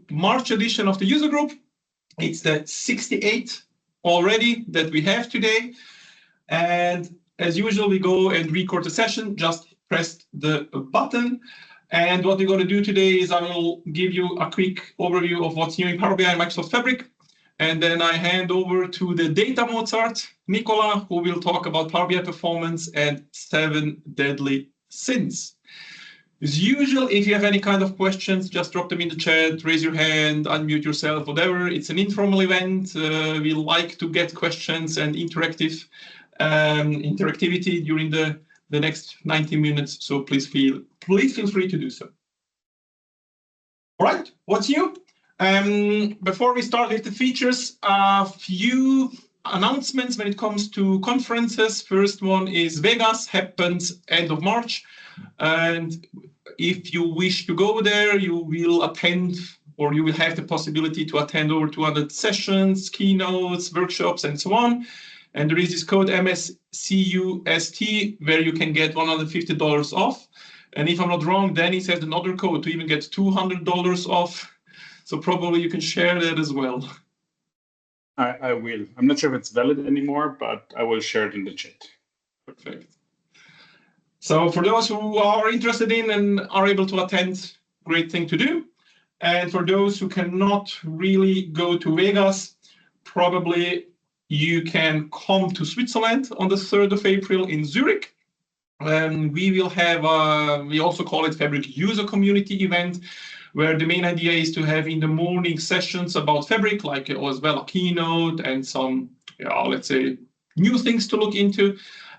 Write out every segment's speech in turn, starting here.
March edition of the user group. It's the 68th already that we have today. And as usual, we go and record the session. Just press the button. And what we're going to do today is I will give you a quick overview of what's new in Power BI and Microsoft Fabric. And then I hand over to the data Mozart, Nicola, who will talk about Power BI performance and 7 deadly sins. As usual, if you have any kind of questions, just drop them in the chat, raise your hand, unmute yourself, whatever. It's an informal event. We like to get questions and interactivity during the next 90 minutes. So please feel free to do so. All right, what's new? Before we start with the features, a few announcements when it comes to conferences. First one is Vegas, happens end of March. And if you wish to go there, you will attend, or you will have the possibility to attend over 200 sessions, keynotes, workshops, and so on. And there is this code MSCUST where you can get $150 off. And if I'm not wrong, Dennis has another code to even get $200 off. So probably you can share that as well. I will. I'm not sure if it's valid anymore, but I will share it in the chat. Perfect. So for those who are interested in and are able to attend, great thing to do. And for those who cannot really go to Vegas, probably you can come to Switzerland on the 3rd of April in Zurich. We will have, we also call it Fabric User Community event, where the main idea is to have in the morning sessions about Fabric, like as well a keynote and some, let's say, new things to look into.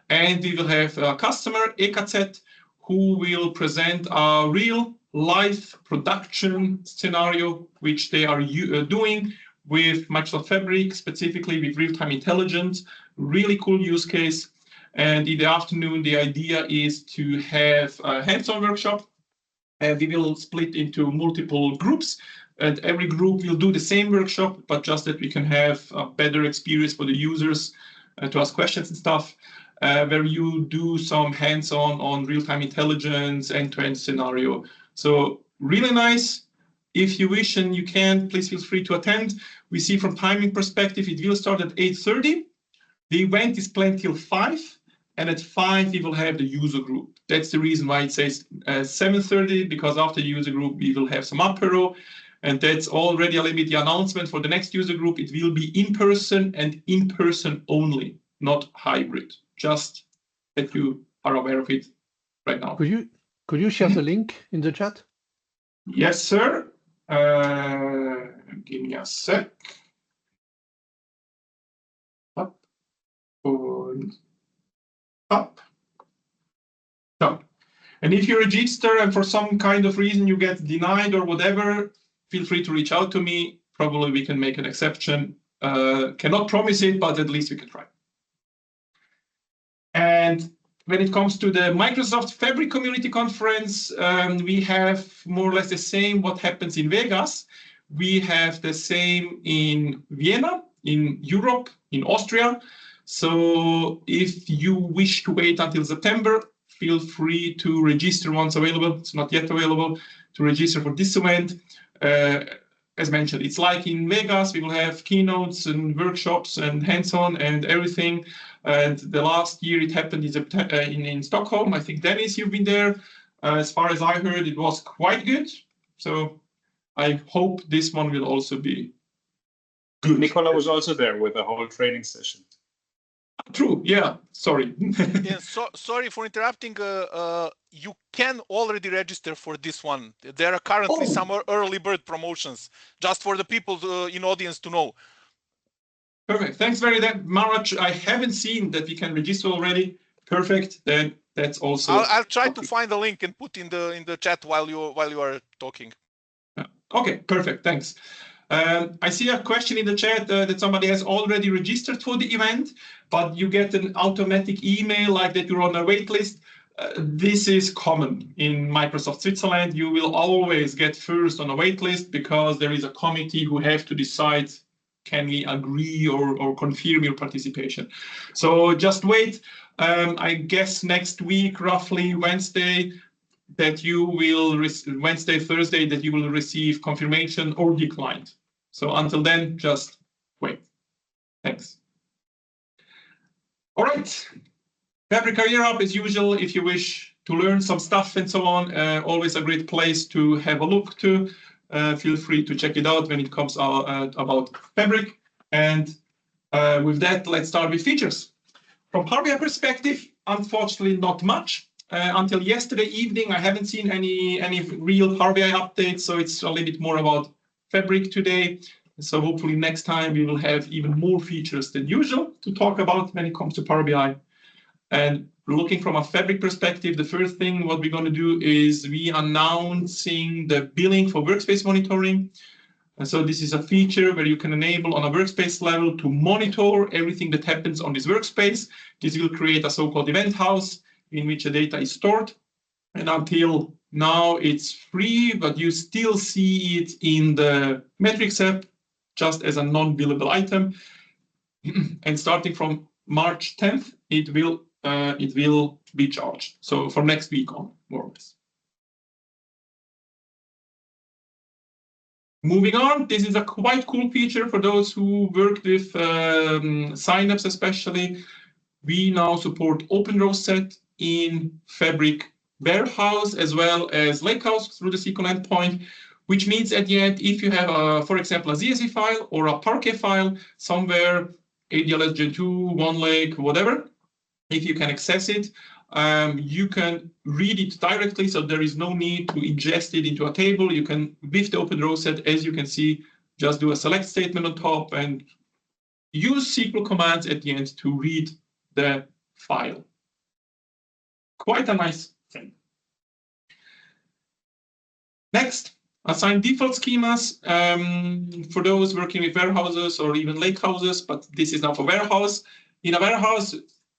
And we will have a customer, EKZ, who will present a real live production scenario, which they are doing with Microsoft Fabric, specifically with real-time intelligence. Really cool use case. And in the afternoon, the idea is to have a hands-on workshop. And we will split into multiple groups. And every group will do the same workshop, but just that we can have a better experience for the users to ask questions and stuff. Where you do some hands-on on real-time intelligence, end-to-end scenario. So really nice. If you wish and you can, please feel free to attend. We see from timing perspective, it will start at 8:30. The event is planned till 5, and at 5 we will have the user group. That's the reason why it says 7:30, because after the user group we will have some apéro, and that's already a little bit the announcement for the next user group. It will be in person and in person only, not hybrid. Just that you are aware of it right now. Could you share the link in the chat? Yes, sir. Give me a sec. Up and up. So, and if you register and for some kind of reason you get denied or whatever, feel free to reach out to me. Probably we can make an exception. Cannot promise it, but at least we can try. And when it comes to the Microsoft Fabric Community Conference, we have more or less the same what happens in Vegas. We have the same in Vienna, in Europe, in Austria. So if you wish to wait until September, feel free to register once available. It's not yet available to register for this event. As mentioned, it's like in Vegas, we will have keynotes and workshops and hands-on and everything. And the last year it happened in Stockholm. I think, Dennis, you've been there. As far as I heard, it was quite good. So I hope this one will also be good. Nicola was also there with a whole training session. True, yeah, sorry. Yeah, sorry for interrupting. You can already register for this one. There are currently some early bird promotions, just for the people in audience to know. Perfect, thanks very much. I haven't seen that we can register already. Perfect, then that's also. I'll try to find the link and put in the chat while you are talking. Okay, perfect, thanks. I see a question in the chat that somebody has already registered for the event, but you get an automatic email like that you're on a wait list. This is common in Microsoft Switzerland. You will always get first on a wait list because there is a committee who have to decide, can we agree or confirm your participation. So just wait. I guess next week, roughly Wednesday, that you will Wednesday, Thursday, that you will receive confirmation or declined. So until then, just wait. Thanks. All right. Fabric Career Hub, as usual, if you wish to learn some stuff and so on, always a great place to have a look to. Feel free to check it out when it comes out about Fabric. And with that, let's start with features. From Power BI perspective, unfortunately, not much. Until yesterday evening, I haven't seen any real Power BI updates, so it's a little bit more about Fabric today. So hopefully next time we will have even more features than usual to talk about when it comes to Power BI. And looking from a Fabric perspective, the first thing what we're going to do is we announcing the billing for Workspace Monitoring. And so this is a feature where you can enable on a workspace level to monitor everything that happens on this workspace. This will create a so-called event house in which the data is stored. And until now, it's free, but you still see it in the metrics app just as a non-billable item. And starting from March 10th, it will be charged. So from next week on, more or less. Moving on, this is a quite cool feature for those who worked with signups especially. We now support OPENROWSET in Fabric Warehouse as well as Lakehouse through the SQL endpoint, which means at the end, if you have, for example, a CSV file or a Parquet file somewhere, ADLS Gen2, OneLake, whatever, if you can access it, you can read it directly, so there is no need to ingest it into a table. You can, with the OPENROWSET, as you can see, just do a select statement on top and use SQL commands at the end to read the file. Quite a nice thing. Next, assign default schemas for those working with warehouses or even lakehouses, but this is now for warehouse. In a warehouse,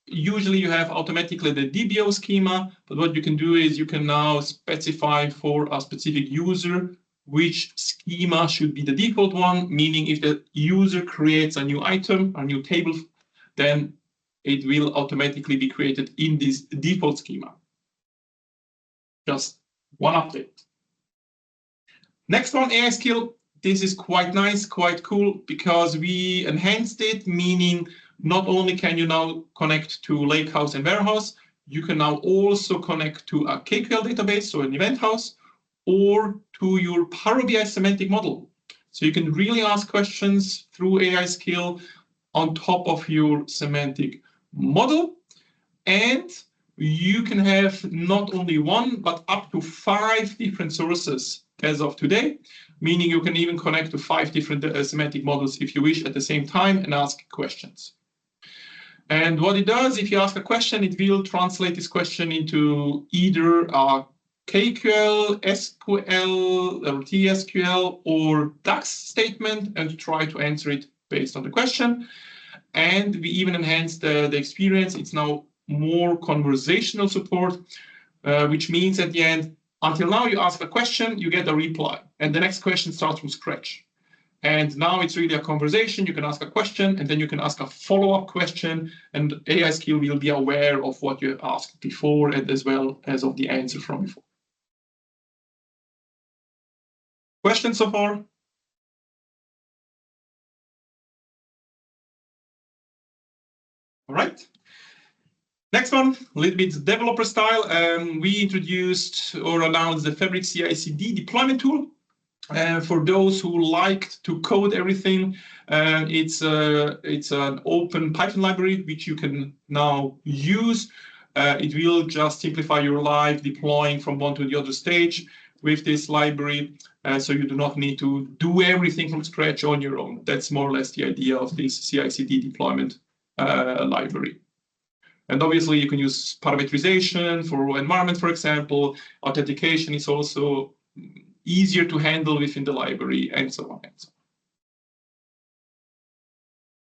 usually you have automatically the DBO schema, but what you can do is you can now specify for a specific user which schema should be the default one, meaning if the user creates a new item, a new table, then it will automatically be created in this default schema. Just one update. Next one, AI skill. This is quite nice, quite cool, because we enhanced it, meaning not only can you now connect to Lakehouse and Warehouse, you can now also connect to a KQL database, so an event house, or to your Power BI semantic model. So you can really ask questions through AI skill on top of your semantic model. And you can have not only one, but up to 5 different sources as of today, meaning you can even connect to 5 different semantic models if you wish at the same time and ask questions. And what it does, if you ask a question, it will translate this question into either a KQL, SQL, or TSQL, or DAX statement and try to answer it based on the question. And we even enhanced the experience. It's now more conversational support, which means at the end, until now you ask a question, you get a reply, and the next question starts from scratch. And now it's really a conversation. You can ask a question, and then you can ask a follow-up question, and AI skill will be aware of what you asked before and as well as of the answer from before. Questions so far? All right. Next one, a little bit developer style. We introduced or announced the Fabric-cicd deployment tool. For those who liked to code everything, it's an open Python library which you can now use. It will just simplify your life deploying from one to the other stage with this library, so you do not need to do everything from scratch on your own. That's more or less the idea of this CI/CD deployment library. And obviously, you can use parameterization for environment, for example. Authentication is also easier to handle within the library, and so on and so on.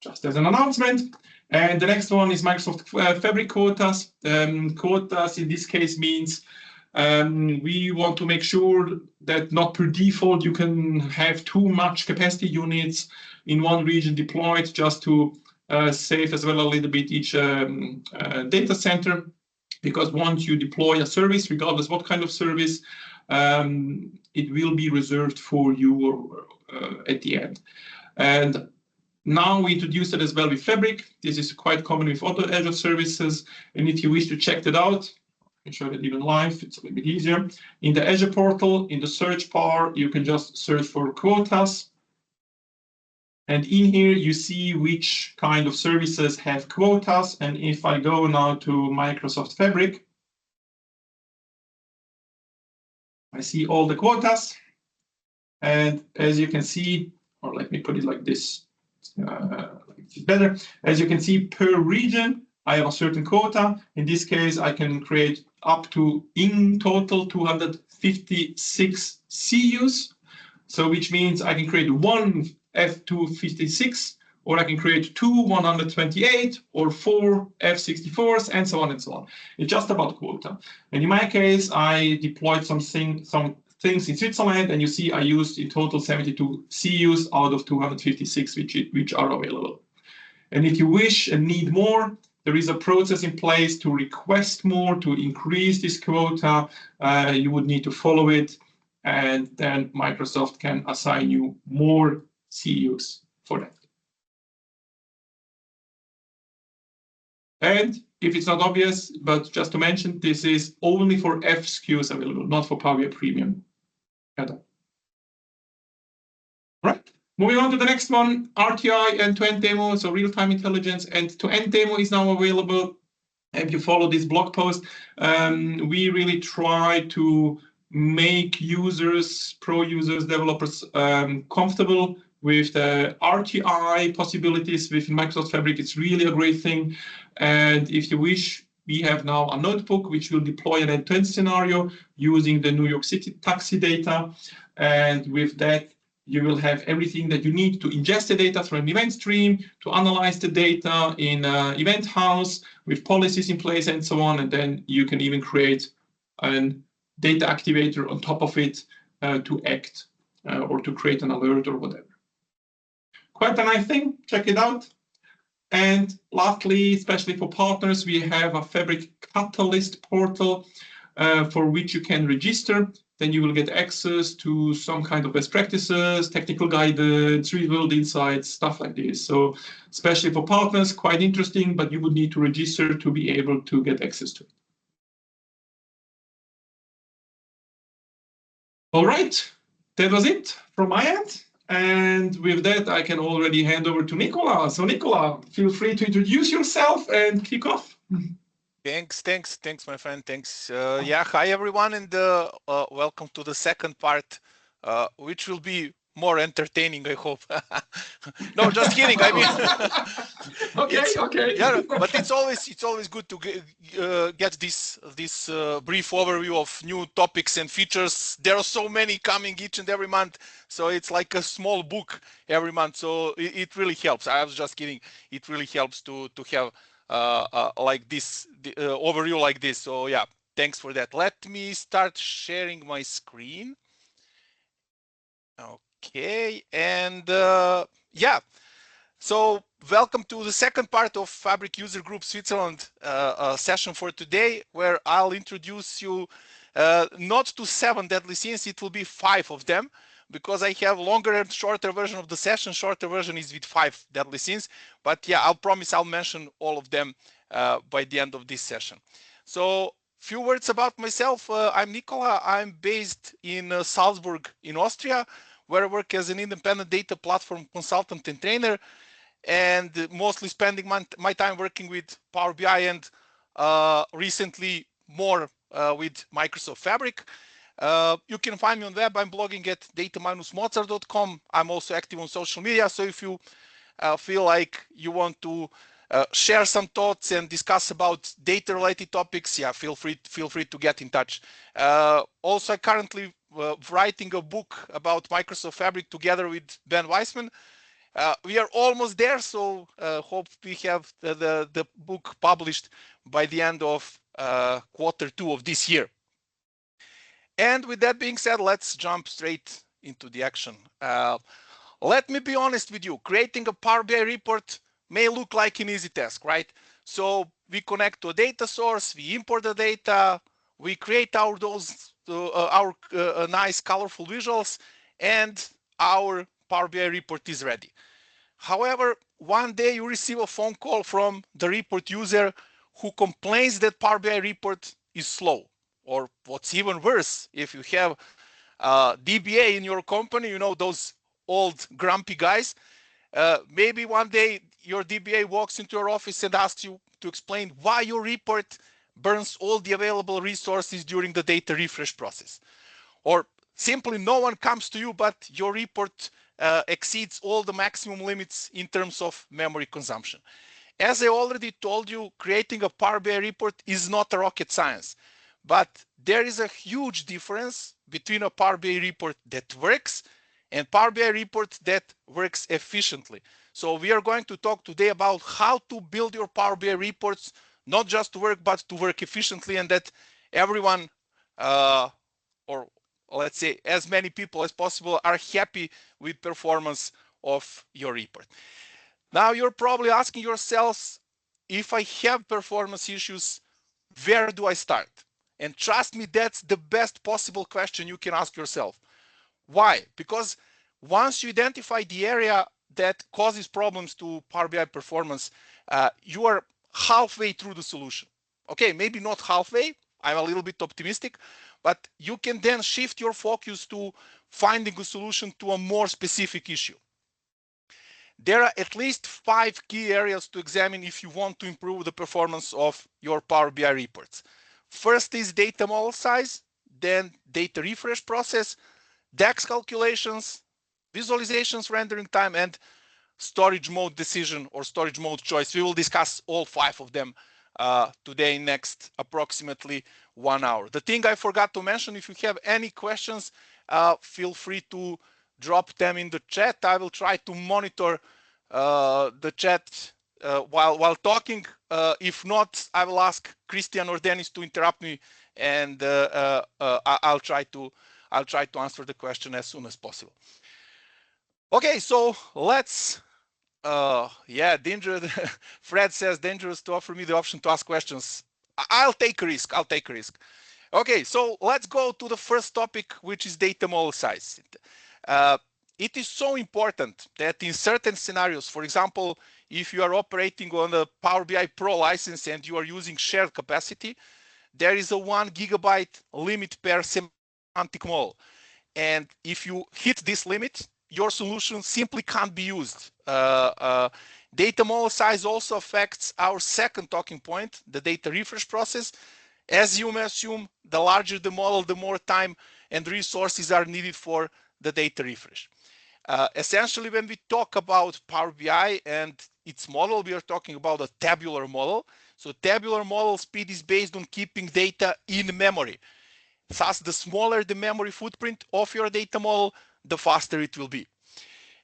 Just as an announcement. And the next one is Microsoft Fabric quotas. Quotas in this case means we want to make sure that not per default you can have too much capacity units in one region deployed, just to save as well a little bit each data center. because once you deploy a service, regardless what kind of service, it will be reserved for you at the end. And now we introduced it as well with Fabric. This is quite common with other Azure services. And if you wish to check that out, I can show it even live, it's a little bit easier. In the Azure portal, in the search bar, you can just search for quotas. And in here, you see which kind of services have quotas. And if I go now to Microsoft Fabric, I see all the quotas. And as you can see, or let me put it like this, better. As you can see, per region, I have a certain quota. In this case, I can create up to, in total, 256 CUs. So which means I can create one F256, or I can create two 128, or four F64s, and so on and so on. It's just about quota. And in my case, I deployed some things in Switzerland, and you see I used in total 72 CUs out of 256 which are available. And if you wish and need more, there is a process in place to request more, to increase this quota. You would need to follow it, and then Microsoft can assign you more CUs for that. And if it's not obvious, but just to mention, this is only for F SKUs available, not for Power BI Premium. Right, moving on to the next one, RTI end-to-end demo, so real-time intelligence end-to-end demo is now available. If you follow this blog post, we really try to make users, pro users, developers comfortable with the RTI possibilities within Microsoft Fabric. It's really a great thing. And if you wish, we have now a notebook which will deploy an end-to-end scenario using the New York City taxi data. And with that, you will have everything that you need to ingest the data from an event stream, to analyze the data in Event House with policies in place and so on. And then you can even create a data activator on top of it to act or to create an alert or whatever. Quite a nice thing, check it out. And lastly, especially for partners, we have a Fabric Catalyst portal for which you can register. Then you will get access to some kind of best practices, technical guidance, real-world insights, stuff like this. So especially for partners, quite interesting, but you would need to register to be able to get access to it. All right, that was it from my end. And with that, I can already hand over to Nicola. So Nicola, feel free to introduce yourself and kick off. Thanks, my friend. Thanks. Yeah, hi everyone, and welcome to the second part, which will be more entertaining, I hope. No, just kidding. I mean, okay. Yeah, but it's always good to get this brief overview of new topics and features. There are so many coming each and every month, so it's like a small book every month. So it really helps. I was just kidding. It really helps to have like this overview like this. So yeah, thanks for that. Let me start sharing my screen. Okay, and yeah, so welcome to the second part of Fabric User Group Switzerland session for today, where I'll introduce you not to 7 deadly sins, it will be 5 of them, because I have longer and shorter version of the session. Shorter version is with 5 deadly sins, but yeah, I'll promise I'll mention all of them by the end of this session. So few words about myself. I'm Nicola. I'm based in Salzburg in Austria, where I work as an independent data platform consultant and trainer, and mostly spending my time working with Power BI and recently more with Microsoft Fabric. You can find me on web. I'm blogging at data-mozart.com. I'm also active on social media. So if you feel like you want to share some thoughts and discuss about data-related topics, yeah, feel free to get in touch. Also, I'm currently writing a book about Microsoft Fabric together with Ben Weissman. We are almost there, so hope we have the book published by the end of Q2 of this year. And with that being said, let's jump straight into the action. Let me be honest with you, creating a Power BI report may look like an easy task, right? So we connect to a data source, we import the data, we create our nice colorful visuals, and our Power BI report is ready. However, one day you receive a phone call from the report user who complains that Power BI report is slow. Or what's even worse, if you have DBA in your company, you know, those old grumpy guys, maybe one day your DBA walks into your office and asks you to explain why your report burns all the available resources during the data refresh process. Or simply no one comes to you, but your report exceeds all the maximum limits in terms of memory consumption. As I already told you, creating a Power BI report is not a rocket science, but there is a huge difference between a Power BI report that works and Power BI report that works efficiently. So we are going to talk today about how to build your Power BI reports, not just to work, but to work efficiently, and that everyone, or let's say as many people as possible, are happy with performance of your report. Now you're probably asking yourselves, if I have performance issues, where do I start? And trust me, that's the best possible question you can ask yourself. Why? Because once you identify the area that causes problems to Power BI performance, you are halfway through the solution. Okay, maybe not halfway, I'm a little bit optimistic, but you can then shift your focus to finding a solution to a more specific issue. There are at least 5 key areas to examine if you want to improve the performance of your Power BI reports. First is data model size, then data refresh process, DAX calculations, visualizations, rendering time, and storage mode decision or storage mode choice. We will discuss all 5 of them today, next approximately 1 hour. The thing I forgot to mention, if you have any questions, feel free to drop them in the chat. I will try to monitor the chat while talking. If not, I will ask Christian or Dennis to interrupt me, and I'll try to answer the question as soon as possible. Okay, so let's. Yeah, dangerous. Fred says dangerous to offer me the option to ask questions. I'll take a risk. I'll take a risk. Okay, so let's go to the first topic, which is data model size. It is so important that in certain scenarios, for example, if you are operating on the Power BI Pro license and you are using shared capacity, there is a 1 gigabyte limit per semantic model. And if you hit this limit, your solution simply can't be used. Data model size also affects our second talking point, the data refresh process. As you may assume, the larger the model, the more time and resources are needed for the data refresh. Essentially, when we talk about Power BI and its model, we are talking about a tabular model. So tabular model speed is based on keeping data in memory. Thus, the smaller the memory footprint of your data model, the faster it will be.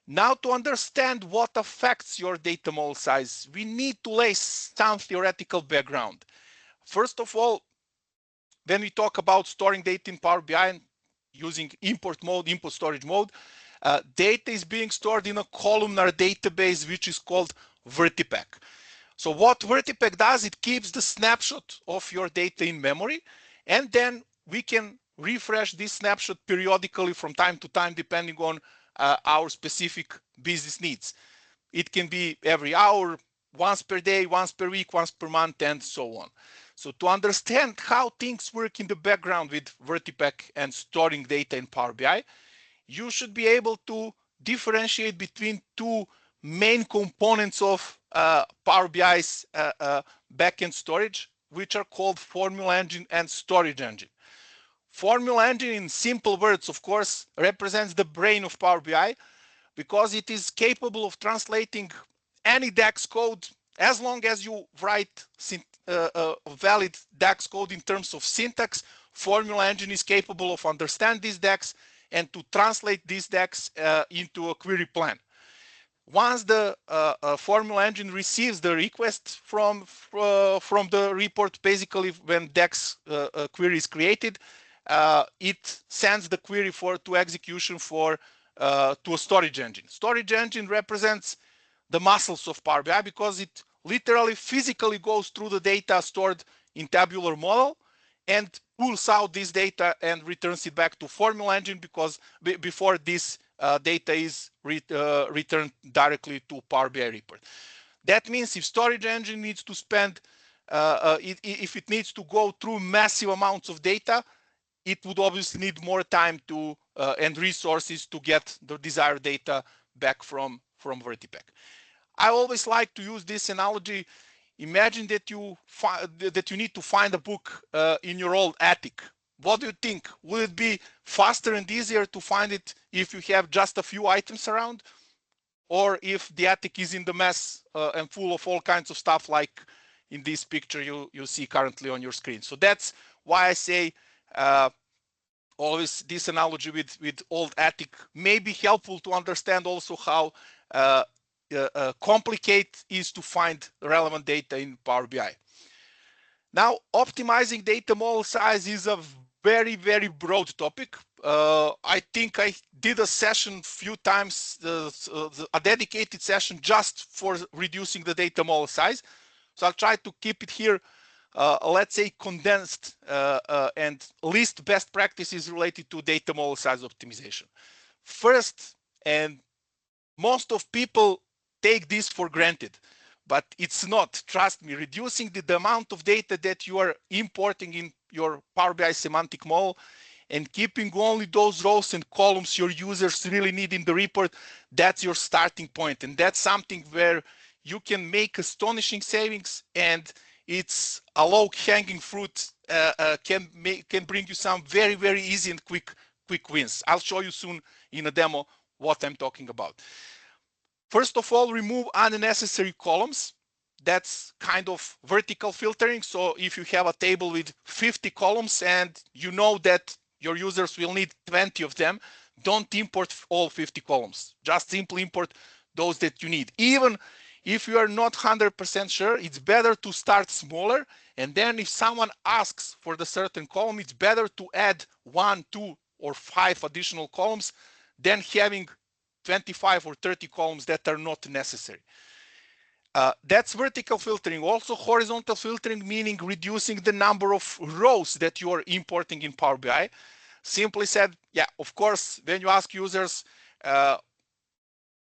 Now, to understand what affects your data model size, we need to lay some theoretical background. First of all, when we talk about storing data in Power BI using import mode, import storage mode, data is being stored in a columnar database, which is called VertiPack. So what VertiPack does, it keeps the snapshot of your data in memory, and then we can refresh this snapshot periodically from time to time, depending on our specific business needs. It can be every hour, once per day, once per week, once per month, and so on. So to understand how things work in the background with VertiPack and storing data in Power BI, you should be able to differentiate between 2 main components of Power BI's backend storage, which are called Formula Engine and Storage Engine. Formula Engine, in simple words, of course, represents the brain of Power BI because it is capable of translating any DAX code as long as you write valid DAX code in terms of syntax. Formula Engine is capable of understanding this DAX and to translate this DAX into a query plan. Once the Formula Engine receives the request from the report, basically when DAX query is created, it sends the query to execution to a storage engine. Storage engine represents the muscles of Power BI because it literally physically goes through the data stored in tabular model and pulls out this data and returns it back to formula engine, because before this data is returned directly to Power BI report. That means if storage engine needs to spend, if it needs to go through massive amounts of data, it would obviously need more time to and resources to get the desired data back from Vertipack. I always like to use this analogy. Imagine that you need to find a book in your old attic. What do you think? Will it be faster and easier to find it if you have just a few items around, or if the attic is in the mess and full of all kinds of stuff like in this picture you see currently on your screen? So that's why I say always this analogy with old attic may be helpful to understand also how complicated is to find relevant data in Power BI. Now, optimizing data model size is a very, very broad topic. I think I did a session few times, a dedicated session just for reducing the data model size. So I'll try to keep it here, let's say condensed and list best practices related to data model size optimization. First, and most of people take this for granted, but it's not. Trust me, reducing the amount of data that you are importing in your Power BI semantic model and keeping only those rows and columns your users really need in the report, that's your starting point. And that's something where you can make astonishing savings, and it's a low-hanging fruit, can bring you some very, very easy and quick wins. I'll show you soon in a demo what I'm talking about. First of all, remove unnecessary columns. That's kind of vertical filtering. So if you have a table with 50 columns and you know that your users will need 20 of them, don't import all 50 columns. Just simply import those that you need. Even if you are not 100% sure, it's better to start smaller. And then if someone asks for the certain column, it's better to add 1, 2, or 5 additional columns than having 25 or 30 columns that are not necessary. That's vertical filtering. Also horizontal filtering, meaning reducing the number of rows that you are importing in Power BI. Simply said, yeah, of course, when you ask users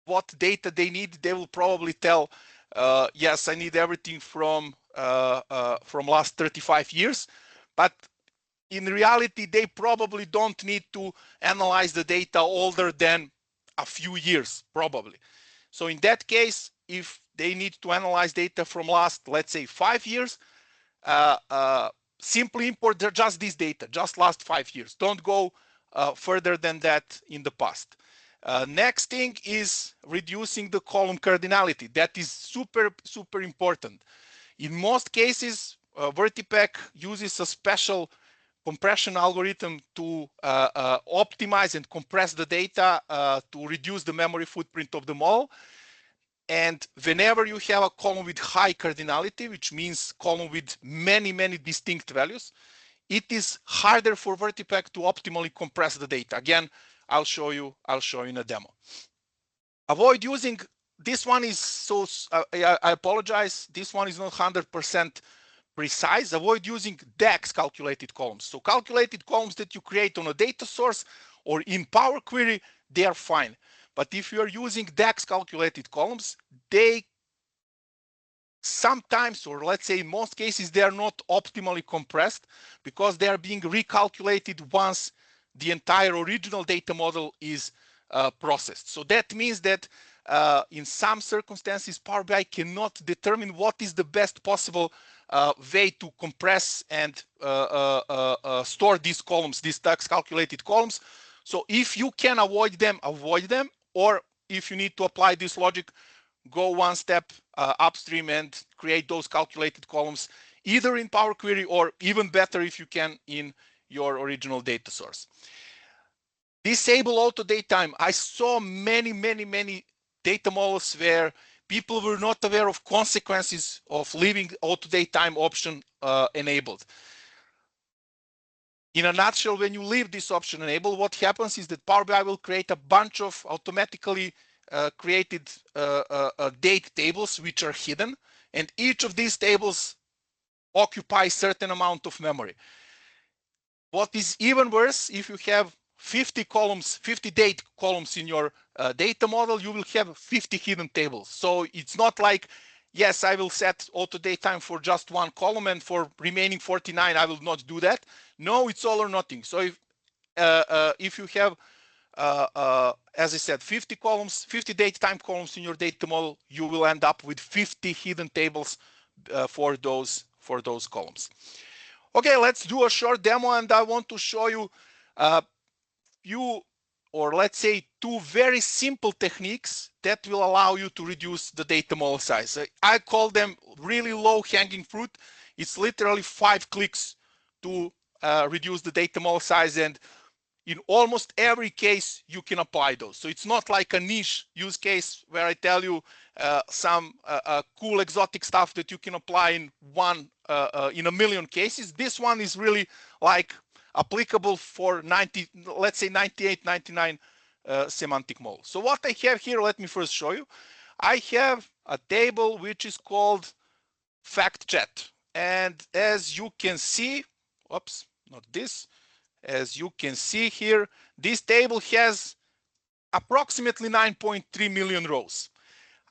what data they need, they will probably tell, yes, I need everything from last 35 years. But in reality, they probably don't need to analyze the data older than a few years, probably. So in that case, if they need to analyze data from last, let's say 5 years, simply import just this data, just last 5 years. Don't go further than that in the past. Next thing is reducing the column cardinality. That is super, super important. In most cases, Vertipack uses a special compression algorithm to optimize and compress the data to reduce the memory footprint of the model. And whenever you have a column with high cardinality, which means column with many, many distinct values, it is harder for Vertipack to optimally compress the data. Again, I'll show you in a demo. Avoid using, this one is so, I apologize, this one is not 100% precise. Avoid using DAX calculated columns. So calculated columns that you create on a data source or in Power Query, they are fine. But if you are using DAX calculated columns, they sometimes, or let's say in most cases, they are not optimally compressed because they are being recalculated once the entire original data model is processed. So that means that in some circumstances, Power BI cannot determine what is the best possible way to compress and store these columns, these DAX calculated columns. So if you can avoid them, or if you need to apply this logic, go one step upstream and create those calculated columns, either in Power Query or even better if you can in your original data source. Disable auto date time. I saw many data models where people were not aware of consequences of leaving auto date time option enabled. In a nutshell, when you leave this option enabled, what happens is that Power BI will create a bunch of automatically created date tables which are hidden. and each of these tables occupies certain amount of memory. What is even worse, if you have 50 columns, 50 date columns in your data model, you will have 50 hidden tables. So it's not like, yes, I will set auto date time for just one column, and for remaining 49, I will not do that. No, it's all or nothing. So if you have, as I said, 50 columns, 50 date time columns in your data model, you will end up with 50 hidden tables for those columns. Okay, let's do a short demo, and I want to show you few, or let's say 2 very simple techniques that will allow you to reduce the data model size. I call them really low hanging fruit. It's literally 5 clicks to reduce the data model size, and in almost every case you can apply those. So it's not like a niche use case where I tell you some cool exotic stuff that you can apply in a million cases. This one is really like applicable for 90, let's say 98, 99 semantic models. So what I have here, let me first show you. I have a table which is called fact chat, and as you can see, oops, not this. As you can see here, this table has approximately 9.3 million rows.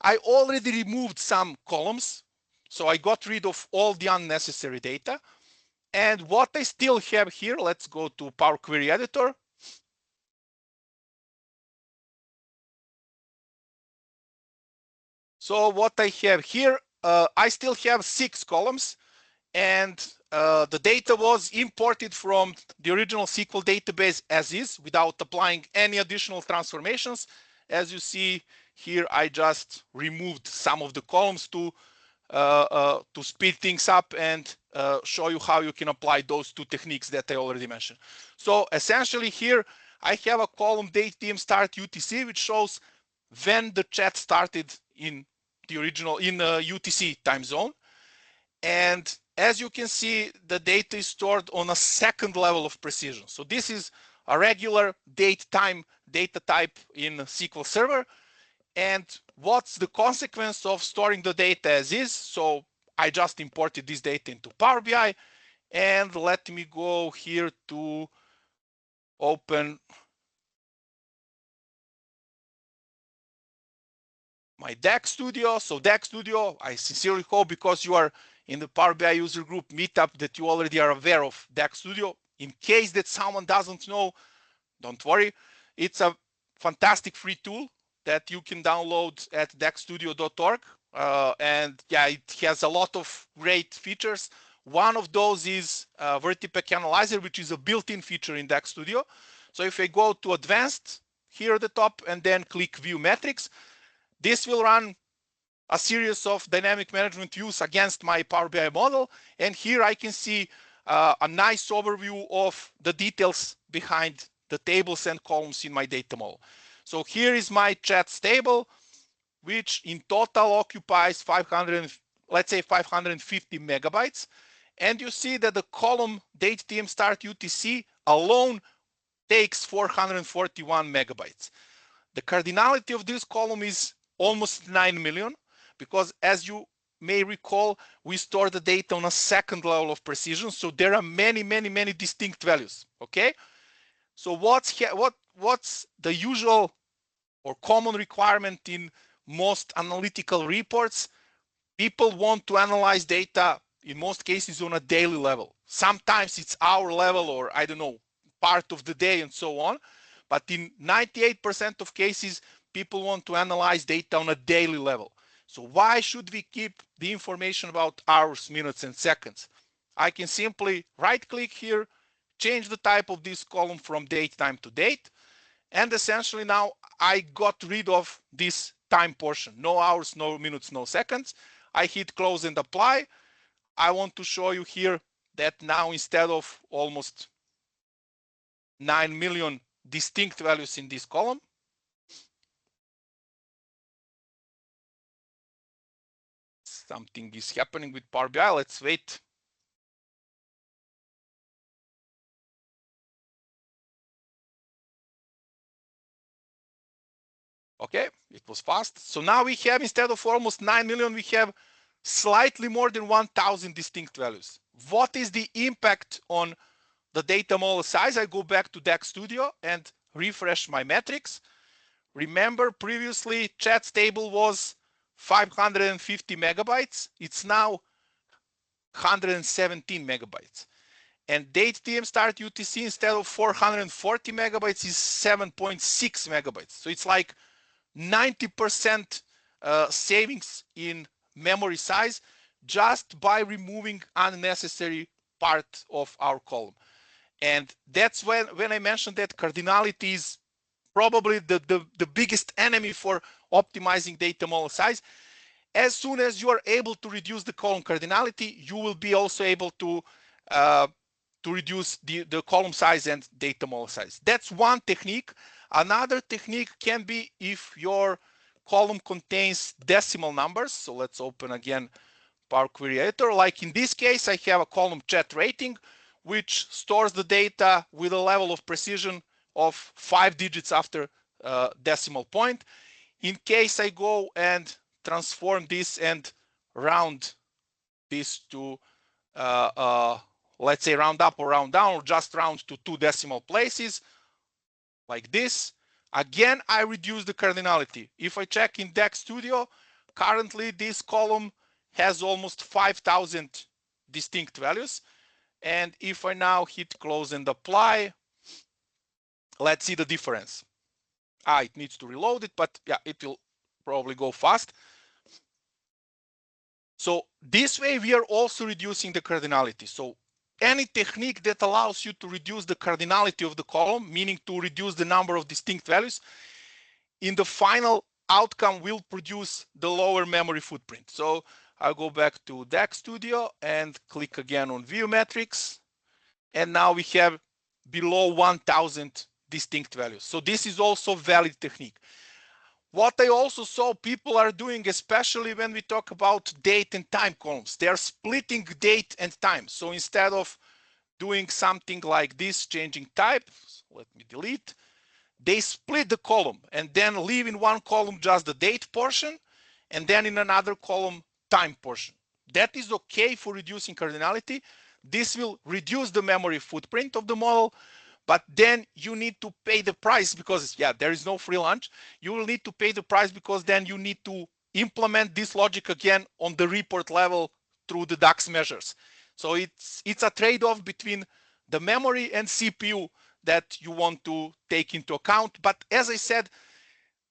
I already removed some columns, so I got rid of all the unnecessary data. And what I still have here, let's go to Power Query Editor. So what I have here, I still have 6 columns, and the data was imported from the original SQL database as is, without applying any additional transformations. As you see here, I just removed some of the columns to speed things up and show you how you can apply those 2 techniques that I already mentioned. So essentially here, I have a column date TM start UTC, which shows when the chat started in the original, in UTC time zone. And as you can see, the data is stored on a second level of precision. So this is a regular date time data type in SQL Server. And what's the consequence of storing the data as is? So I just imported this data into Power BI, and let me go here to open my DAX Studio. So DAX Studio, I sincerely hope, because you are in the Power BI user group meetup, that you already are aware of DAX Studio. In case that someone doesn't know, don't worry. It's a fantastic free tool that you can download at daxstudio.org. And yeah, it has a lot of great features. One of those is Vertipec Analyzer, which is a built-in feature in DAX Studio. So if I go to Advanced here at the top and then click View Metrics, this will run a series of dynamic management views against my Power BI model. And here I can see a nice overview of the details behind the tables and columns in my data model. So here is my chats table, which in total occupies 500, let's say 550 megabytes. And you see that the column date TM start UTC alone takes 441 megabytes. The cardinality of this column is almost 9 million, because as you may recall, we store the data on a second level of precision. So there are many distinct values, okay? So what's the usual or common requirement in most analytical reports? People want to analyze data in most cases on a daily level. Sometimes it's hour level, or I don't know, part of the day and so on. But in 98% of cases, people want to analyze data on a daily level. So why should we keep the information about hours, minutes, and seconds? I can simply right-click here, change the type of this column from date time to date, and essentially now I got rid of this time portion. No hours, no minutes, no seconds. I hit close and apply. I want to show you here that now, instead of almost 9 million distinct values in this column, something is happening with Power BI. Let's wait. Okay, it was fast. So now we have, instead of almost 9 million, we have slightly more than 1,000 distinct values. What is the impact on the data model size? I go back to DAX Studio and refresh my metrics. Remember, previously chat table was 550 megabytes. It's now 117 megabytes. And date TM start UTC instead of 440 megabytes is 7.6 megabytes. So it's like 90% savings in memory size just by removing unnecessary part of our column. And that's when I mentioned that cardinality is probably the biggest enemy for optimizing data model size. As soon as you are able to reduce the column cardinality, you will be also able to reduce the column size and data model size. That's one technique. Another technique can be if your column contains decimal numbers. So let's open again Power Query Editor. Like in this case, I have a column chat rating, which stores the data with a level of precision of 5 digits after decimal point. In case I go and transform this and round this to let's say round up or round down, or just round to 2 decimal places like this, again I reduce the cardinality. If I check in DAX Studio, currently this column has almost 5,000 distinct values. And if I now hit close and apply, let's see the difference. It needs to reload it, but yeah, it will probably go fast. So this way we are also reducing the cardinality. So any technique that allows you to reduce the cardinality of the column, meaning to reduce the number of distinct values, in the final outcome will produce the lower memory footprint. So I'll go back to DAX Studio and click again on View Metrics. And now we have below 1,000 distinct values. So this is also a valid technique. What I also saw people are doing, especially when we talk about date and time columns, they are splitting date and time. So instead of doing something like this, changing type, let me delete, they split the column and then leave in one column just the date portion, and then in another column, time portion. That is okay for reducing cardinality. This will reduce the memory footprint of the model, but then you need to pay the price because, yeah, there is no free lunch. You will need to pay the price because then you need to implement this logic again on the report level through the DAX measures. So it's a trade-off between the memory and CPU that you want to take into account. But as I said,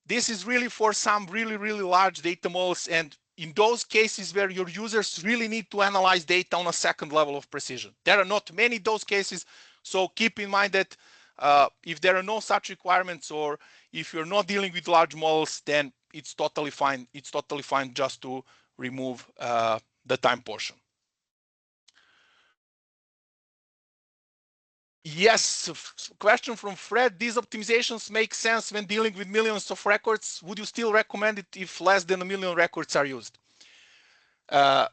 this is really for some really large data models, and in those cases where your users really need to analyze data on a second level of precision. There are not many of those cases, so keep in mind that if there are no such requirements, or if you're not dealing with large models, then it's totally fine. It's totally fine just to remove the time portion. Yes, question from Fred. These optimizations make sense when dealing with millions of records. Would you still recommend it if less than 1 million records are used? The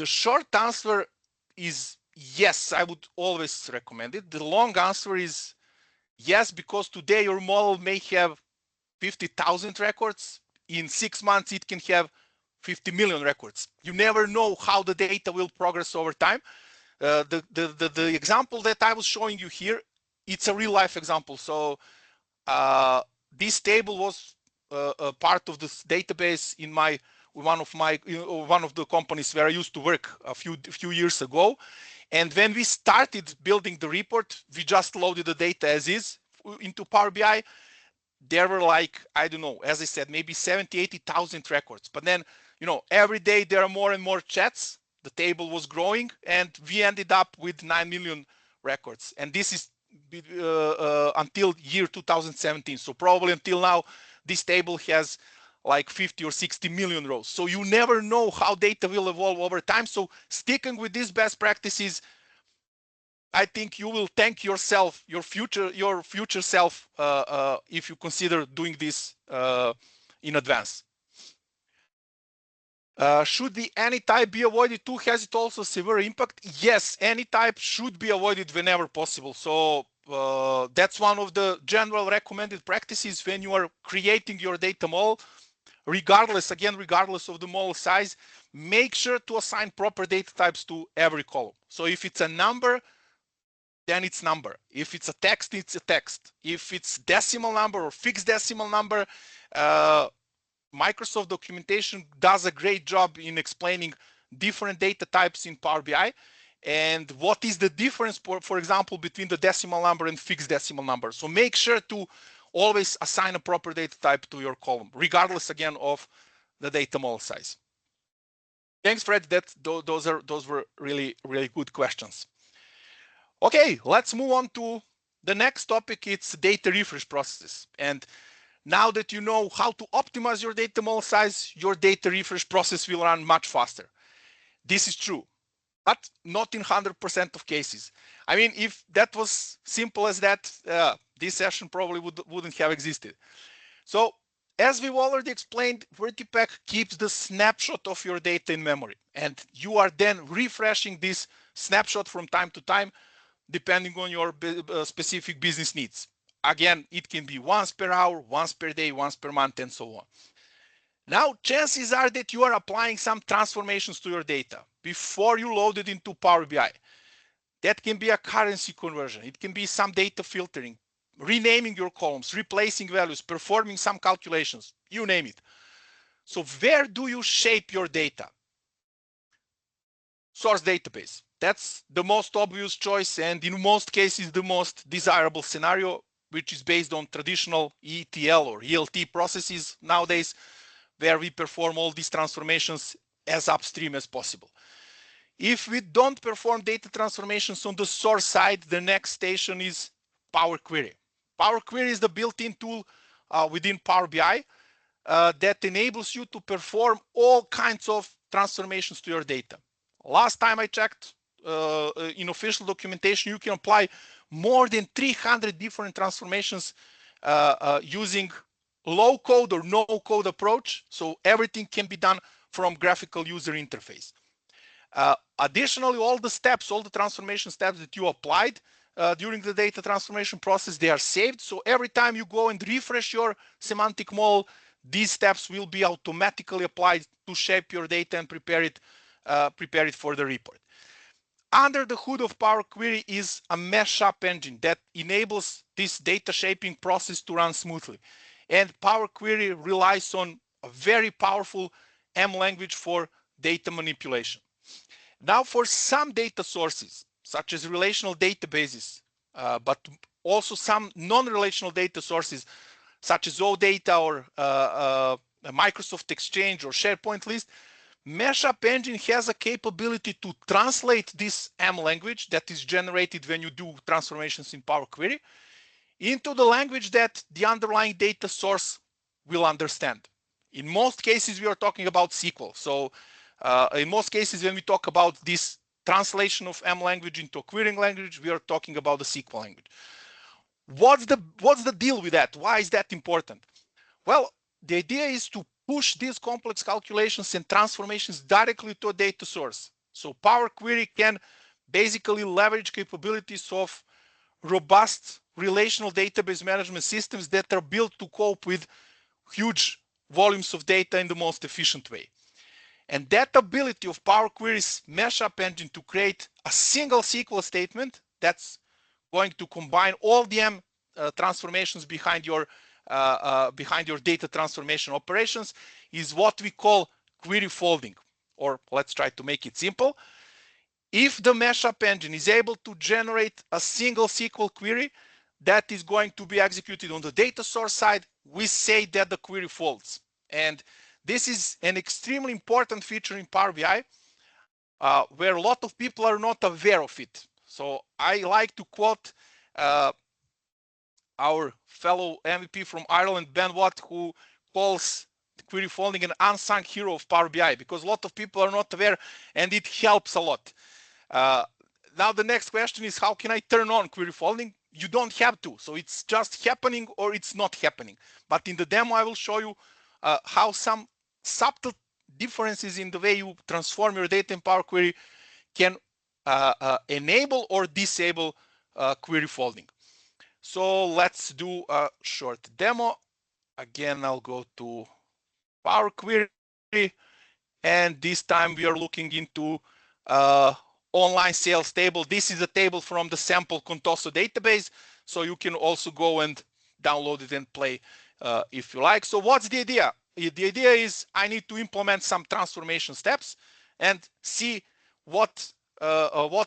short answer is yes, I would always recommend it. The long answer is yes, because today your model may have 50,000 records. In 6 months, it can have 50 million records. You never know how the data will progress over time. The example that I was showing you here, it's a real life example. So this table was a part of this database in one of the companies where I used to work a few years ago. And when we started building the report, we just loaded the data as is into Power BI. There were like, I don't know, as I said, maybe 70, 80,000 records. But then, every day there are more and more chats. The table was growing, and we ended up with 9 million records. And this is until year 2017. So probably until now, this table has like 50 or 60 million rows. So you never know how data will evolve over time. So sticking with these best practices, I think you will thank yourself, your future self, if you consider doing this in advance. Should the any type be avoided too? Has it also severe impact? Yes, any type should be avoided whenever possible. So that's one of the general recommended practices when you are creating your data model. regardless of the model size, make sure to assign proper data types to every column. So if it's a number, then it's number. If it's a text, it's a text. If it's decimal number or fixed decimal number, Microsoft documentation does a great job in explaining different data types in Power BI and what is the difference, for example, between the decimal number and fixed decimal number. So make sure to always assign a proper data type to your column, regardless again of the data model size. Thanks, Fred. Those were really good questions. Okay, let's move on to the next topic. It's data refresh processes. And now that you know how to optimize your data model size, your data refresh process will run much faster. This is true, but not in 100% of cases. I mean, if that was simple as that, this session probably wouldn't have existed. So as we've already explained, Vertipack keeps the snapshot of your data in memory, and you are then refreshing this snapshot from time to time, depending on your specific business needs. Again, it can be once per hour, once per day, once per month, and so on. Now, chances are that you are applying some transformations to your data before you load it into Power BI. That can be a currency conversion. It can be some data filtering, renaming your columns, replacing values, performing some calculations, you name it. So where do you shape your data? Source database. That's the most obvious choice, and in most cases, the most desirable scenario, which is based on traditional ETL or ELT processes nowadays, where we perform all these transformations as upstream as possible. If we don't perform data transformations on the source side, the next station is Power Query. Power Query is the built-in tool within Power BI that enables you to perform all kinds of transformations to your data. Last time I checked, in official documentation, you can apply more than 300 different transformations using low code or no code approach. So everything can be done from graphical user interface. Additionally, all the transformation steps that you applied during the data transformation process, they are saved. So every time you go and refresh your semantic model, these steps will be automatically applied to shape your data and prepare it for the report. Under the hood of Power Query is a mashup engine that enables this data shaping process to run smoothly. And Power Query relies on a very powerful M language for data manipulation. Now, for some data sources, such as relational databases, but also some non-relational data sources, such as OData or a Microsoft Exchange or SharePoint list, Mashup Engine has a capability to translate this M language that is generated when you do transformations in Power Query into the language that the underlying data source will understand. In most cases, we are talking about SQL. So in most cases, when we talk about this translation of M language into a querying language, we are talking about the SQL language. What's the deal with that? Why is that important? Well, the idea is to push these complex calculations and transformations directly to a data source. So Power Query can basically leverage capabilities of robust relational database management systems that are built to cope with huge volumes of data in the most efficient way. And that ability of Power Query's mashup engine to create a single SQL statement that's going to combine all the transformations behind your data transformation operations is what we call query folding, or let's try to make it simple. If the mashup engine is able to generate a single SQL query that is going to be executed on the data source side, we say that the query folds. And this is an extremely important feature in Power BI, where a lot of people are not aware of it. So I like to quote our fellow MVP from Ireland, Ben Watt, who calls query folding an unsung hero of Power BI, because a lot of people are not aware, and it helps a lot. Now the next question is, how can I turn on query folding? You don't have to, so it's just happening or it's not happening. But in the demo, I will show you how some subtle differences in the way you transform your data in Power Query can enable or disable query folding. So let's do a short demo. Again, I'll go to Power Query, and this time we are looking into online sales table. This is a table from the sample Contoso database, so you can also go and download it and play if you like. So what's the idea? The idea is I need to implement some transformation steps and see what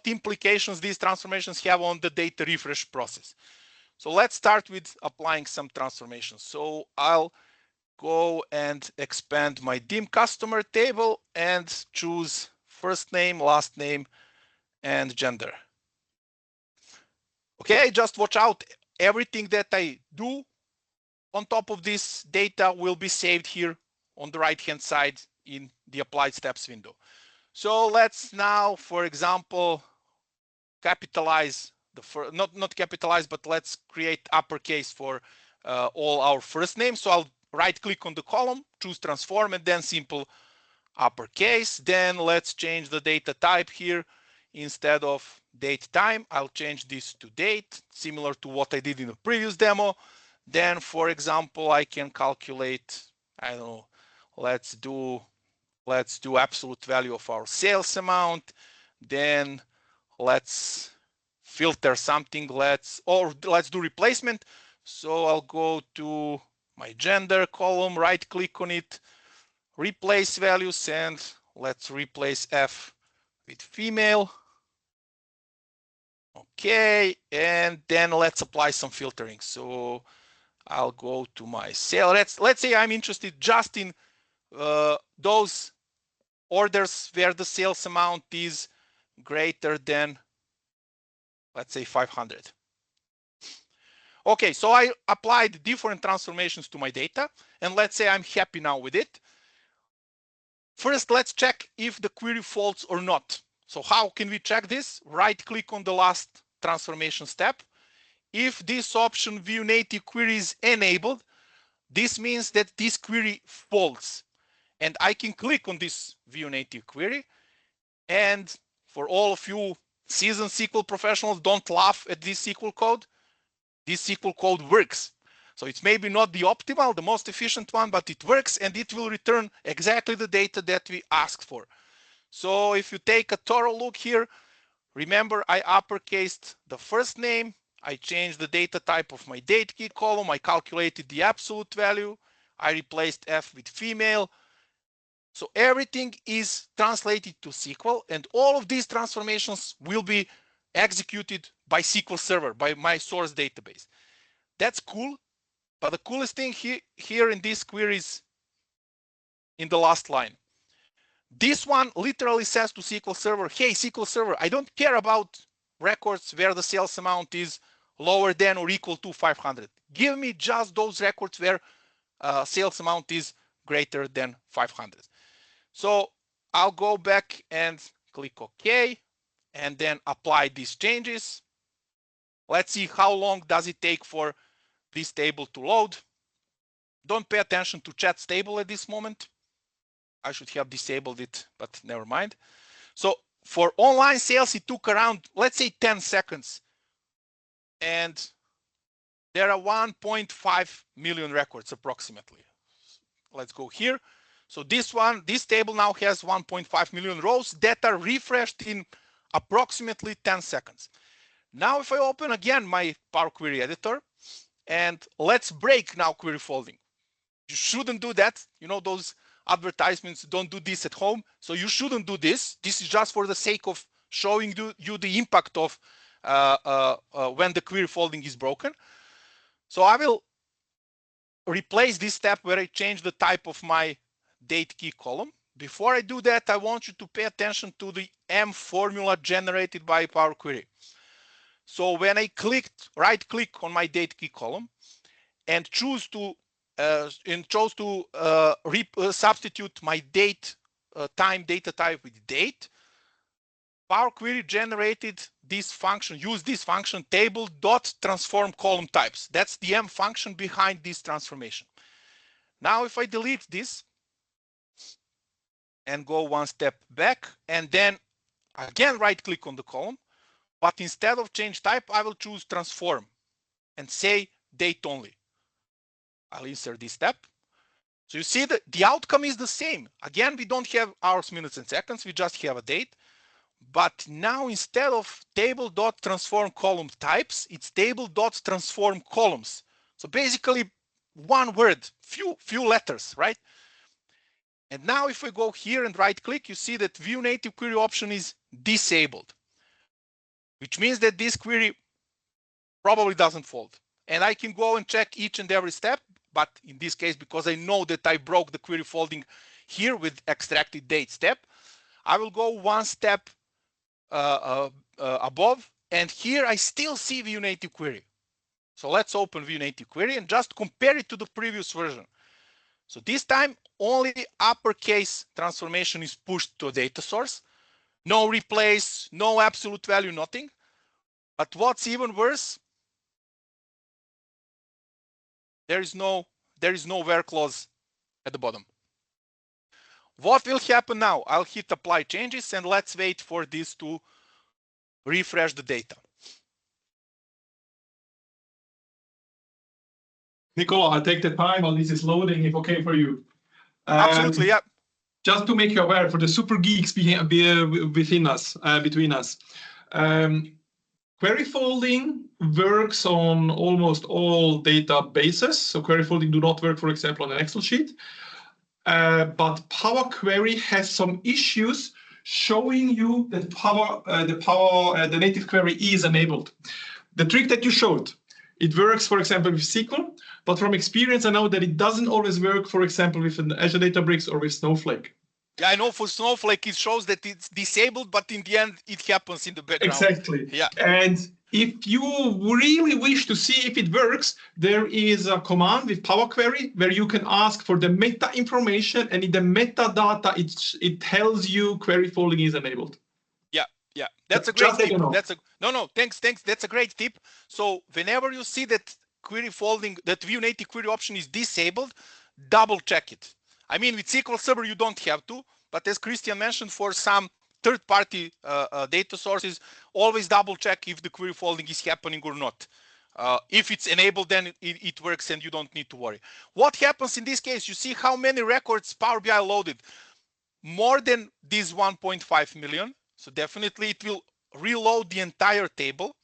implications these transformations have on the data refresh process. So let's start with applying some transformations. So I'll go and expand my dim customer table and choose first name, last name, and gender. Okay, just watch out. Everything that I do on top of this data will be saved here on the right-hand side in the applied steps window. So let's now, for example, capitalize not capitalize, but let's create uppercase for all our first names. So I'll right-click on the column, choose transform, and then simple uppercase. Then let's change the data type here. Instead of date time, I'll change this to date, similar to what I did in the previous demo. Then, for example, I can calculate, I don't know, let's do absolute value of our sales amount. Then let's filter something. Let's do replacement. So I'll go to my gender column, right click on it, replace values, and let's replace F with female. Okay, and then let's apply some filtering. So I'll go to my sale. Let's say I'm interested just in those orders where the sales amount is greater than, let's say, 500. Okay, so I applied different transformations to my data, and let's say I'm happy now with it. First, let's check if the query faults or not. So how can we check this? Right click on the last transformation step. If this option view native query is enabled, this means that this query faults. And I can click on this view native query. And for all of you seasoned SQL professionals, don't laugh at this SQL code. This SQL code works. So it's maybe not the optimal, the most efficient one, but it works, and it will return exactly the data that we asked for. So if you take a thorough look here, remember I uppercased the first name, I changed the data type of my date key column, I calculated the absolute value, I replaced F with female. So everything is translated to SQL, and all of these transformations will be executed by SQL Server, by my source database. That's cool, but the coolest thing here in this query is in the last line. This one literally says to SQL Server, hey, SQL Server, I don't care about records where the sales amount is lower than or equal to 500. Give me just those records where sales amount is greater than 500. So I'll go back and click OK, and then apply these changes. Let's see how long does it take for this table to load. Don't pay attention to chat table at this moment. I should have disabled it, but never mind. So for online sales, it took around, let's say, 10 seconds. And there are 1.5 million records approximately. Let's go here. So this table now has 1.5 million rows that are refreshed in approximately 10 seconds. Now, if I open again my Power Query editor, and let's break now query folding. You shouldn't do that. You know, those advertisements, don't do this at home. So you shouldn't do this. This is just for the sake of showing you the impact of when the query folding is broken. So I will replace this step where I change the type of my date key column. Before I do that, I want you to pay attention to the M formula generated by Power Query. So when I right click on my date key column and chose to substitute my date time data type with date, Power Query generated this function, use this function table.transform column types. That's the M function behind this transformation. Now, if I delete this and go one step back, and then again right click on the column, but instead of change type, I will choose transform and say date only. I'll insert this step. So you see that the outcome is the same. Again, we don't have hours, minutes, and seconds. We just have a date. But now instead of table.transform column types, it's table.transform columns. So basically one word, few letters, right? And now if we go here and right click, you see that view native query option is disabled, which means that this query probably doesn't fold. And I can go and check each and every step, but in this case, because I know that I broke the query folding here with extracted date step, I will go one step above, and here I still see view native query. So let's open view native query and just compare it to the previous version. So this time only uppercase transformation is pushed to a data source. No replace, no absolute value, nothing. But what's even worse, there is no where clause at the bottom. What will happen now? I'll hit apply changes and let's wait for this to refresh the data. Nicola, I'll take the time while this is loading, if okay for you. Absolutely, yeah. Just to make you aware, for the super geeks between us, query folding works on almost all databases. So query folding do not work, for example, on an Excel sheet. But Power Query has some issues showing you that the native query is enabled. The trick that you showed, it works, for example, with SQL, but from experience, I know that it doesn't always work, for example, with an Azure Databricks or with Snowflake. Yeah, I know for Snowflake, it shows that it's disabled, but in the end, it happens in the background. Exactly. Yeah. And if you really wish to see if it works, there is a command with Power Query where you can ask for the meta information, and in the metadata, it tells you query folding is enabled. Yeah, that's a great tip. You know. Thanks. That's a great tip. So whenever you see that query folding, that view native query option is disabled, double check it. I mean, with SQL Server, you don't have to, but as Christian mentioned, for some third-party data sources, always double check if the query folding is happening or not. If it's enabled, then it works and you don't need to worry. What happens in this case? You see how many records Power BI loaded? More than this 1.5 million. So definitely it will reload the entire table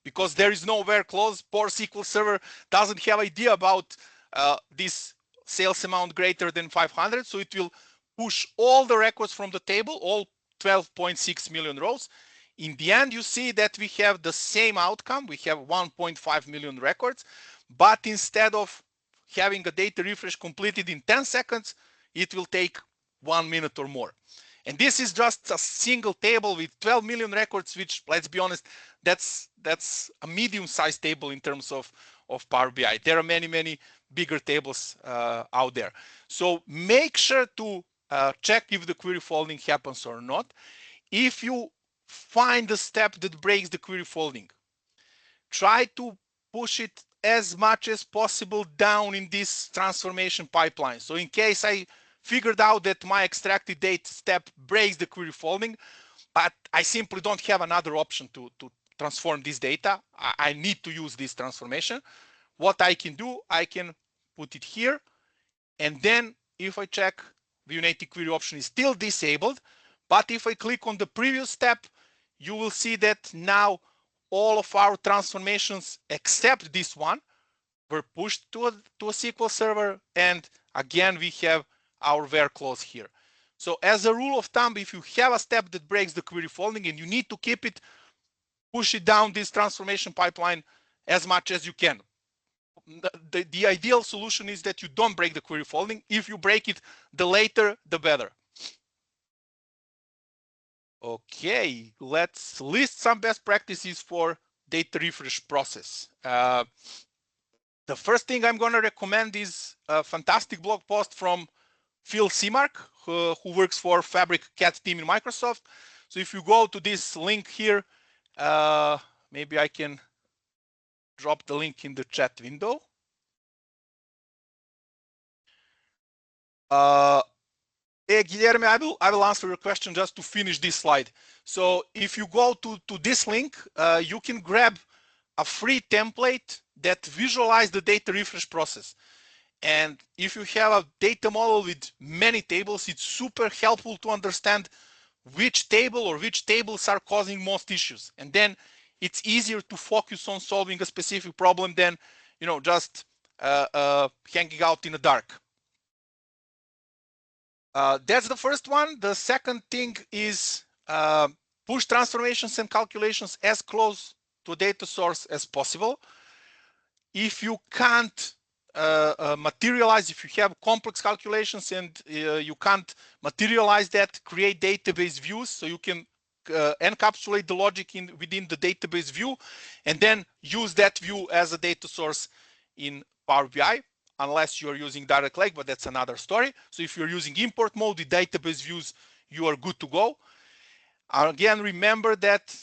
because there is no where clause. Poor SQL Server doesn't have idea about this sales amount greater than 500. So it will push all the records from the table, all 12.6 million rows. In the end, you see that we have the same outcome. We have 1.5 million records, but instead of having a data refresh completed in 10 seconds, it will take 1 minute or more. And this is just a single table with 12 million records, which, let's be honest, that's a medium-sized table in terms of Power BI. There are many bigger tables out there. So make sure to check if the query folding happens or not. If you find the step that breaks the query folding, try to push it as much as possible down in this transformation pipeline. So in case I figured out that my extracted date step breaks the query folding, but I simply don't have another option to transform this data. I need to use this transformation. What I can do, I can put it here. And then if I check, the native query option is still disabled. But if I click on the previous step, you will see that now all of our transformations except this one were pushed to a SQL Server. And again, we have our where clause here. So as a rule of thumb, if you have a step that breaks the query folding and you need to keep it, push it down this transformation pipeline as much as you can. The ideal solution is that you don't break the query folding. If you break it, the later, the better. Okay, let's list some best practices for data refresh process. The first thing I'm going to recommend is a fantastic blog post from Phil Seamark, who works for Fabric-cicd team in Microsoft. So if you go to this link here, maybe I can drop the link in the chat window. Guilherme, I will answer your question just to finish this slide. So if you go to this link, you can grab a free template that visualizes the data refresh process. And if you have a data model with many tables, it's super helpful to understand which table or which tables are causing most issues. And then it's easier to focus on solving a specific problem than, you know, just hanging out in the dark. That's the first one. The second thing is push transformations and calculations as close to a data source as possible. If you can't materialize, if you have complex calculations and you can't materialize that, create database views so you can encapsulate the logic within the database view and then use that view as a data source in Power BI, unless you're using direct lake, but that's another story. So if you're using import mode with database views, you are good to go. Again, remember that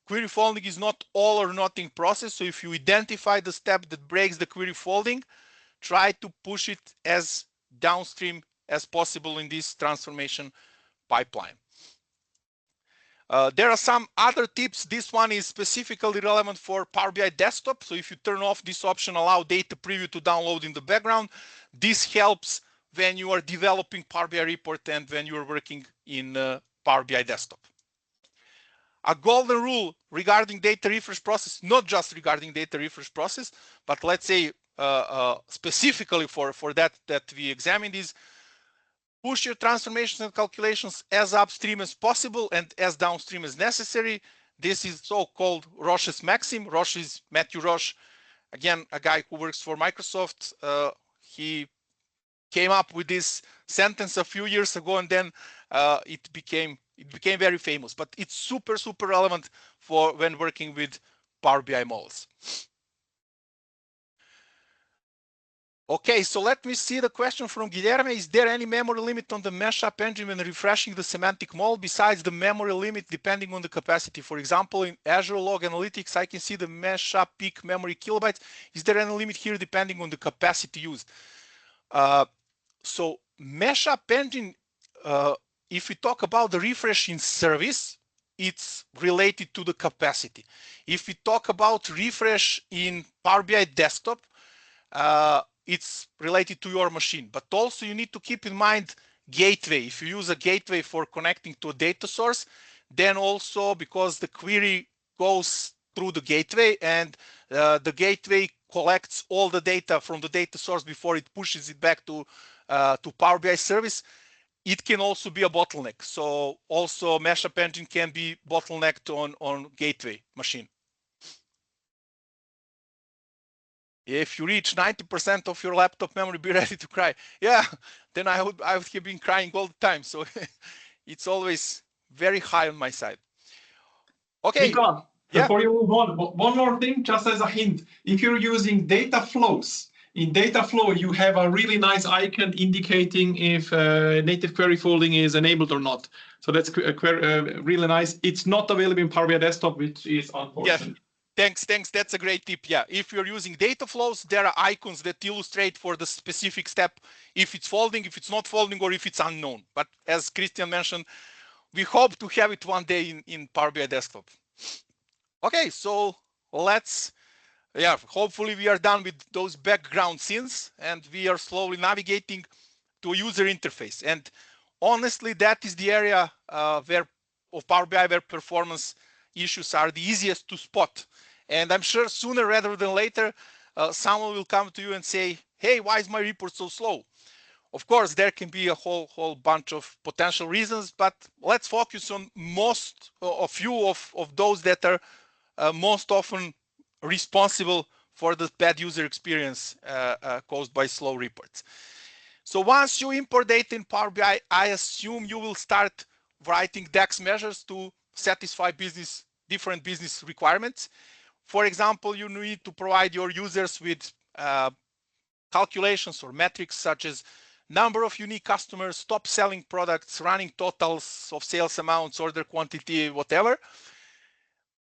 query folding is not all or nothing process. So if you identify the step that breaks the query folding, try to push it as downstream as possible in this transformation pipeline. There are some other tips. This one is specifically relevant for Power BI desktop. So if you turn off this option, allow data preview to download in the background, this helps when you are developing Power BI report and when you are working in Power BI desktop. A golden rule regarding data refresh process, not just regarding data refresh process, but let's say specifically for that we examined, is push your transformations and calculations as upstream as possible and as downstream as necessary. This is so-called Roche's maxim. Roche is Matthew Roche, again, a guy who works for Microsoft. He came up with this sentence a few years ago, and then it became very famous. But it's super relevant for when working with Power BI models. Okay, so let me see the question from Guilherme. Is there any memory limit on the mashup engine when refreshing the semantic model besides the memory limit depending on the capacity? For example, in Azure Log Analytics, I can see the mashup peak memory kilobytes. Is there any limit here depending on the capacity used? So mashup engine, if we talk about the refresh in service, it's related to the capacity. If we talk about refresh in Power BI desktop, it's related to your machine. But also you need to keep in mind gateway. If you use a gateway for connecting to a data source, then also because the query goes through the gateway and the gateway collects all the data from the data source before it pushes it back to Power BI service, it can also be a bottleneck. So also mashup engine can be bottlenecked on gateway machine. If you reach 90% of your laptop memory, be ready to cry. Yeah, then I would have been crying all the time. So it's always very high on my side. Okay. Mika, before you move on, one more thing, just as a hint. If you're using data flows, in data flow, you have a really nice icon indicating if native query folding is enabled or not. So that's really nice. It's not available in Power BI desktop, which is unfortunate. Yeah. Thanks. That's a great tip. Yeah, if you're using data flows, there are icons that illustrate for the specific step if it's folding, if it's not folding, or if it's unknown. But as Christian mentioned, we hope to have it one day in Power BI desktop. Okay, so let's, hopefully we are done with those background scenes and we are slowly navigating to a user interface. And honestly, that is the area of Power BI where performance issues are the easiest to spot. And I'm sure sooner rather than later, someone will come to you and say, hey, why is my report so slow? Of course, there can be a whole bunch of potential reasons, but let's focus on a few of those that are most often responsible for the bad user experience caused by slow reports. So once you import data in Power BI, I assume you will start writing DAX measures to satisfy different business requirements. For example, you need to provide your users with calculations or metrics such as number of unique customers, top selling products, running totals of sales amounts, order quantity, whatever.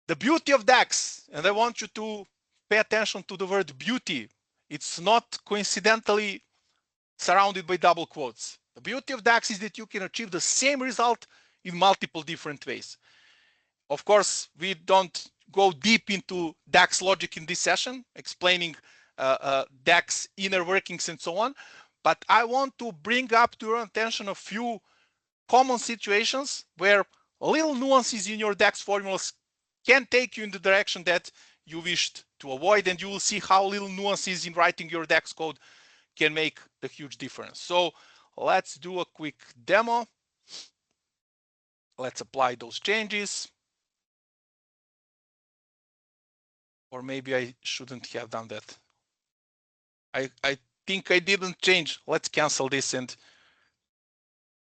The beauty of DAX, and I want you to pay attention to the word beauty, it's not coincidentally surrounded by double quotes. The beauty of DAX is that you can achieve the same result in multiple different ways. Of course, we don't go deep into DAX logic in this session, explaining DAX inner workings and so on. But I want to bring up to your attention a few common situations where little nuances in your DAX formulas can take you in the direction that you wished to avoid, and you will see how little nuances in writing your DAX code can make the huge difference. So let's do a quick demo. Let's apply those changes. Or maybe I shouldn't have done that. I think I didn't change. Let's cancel this and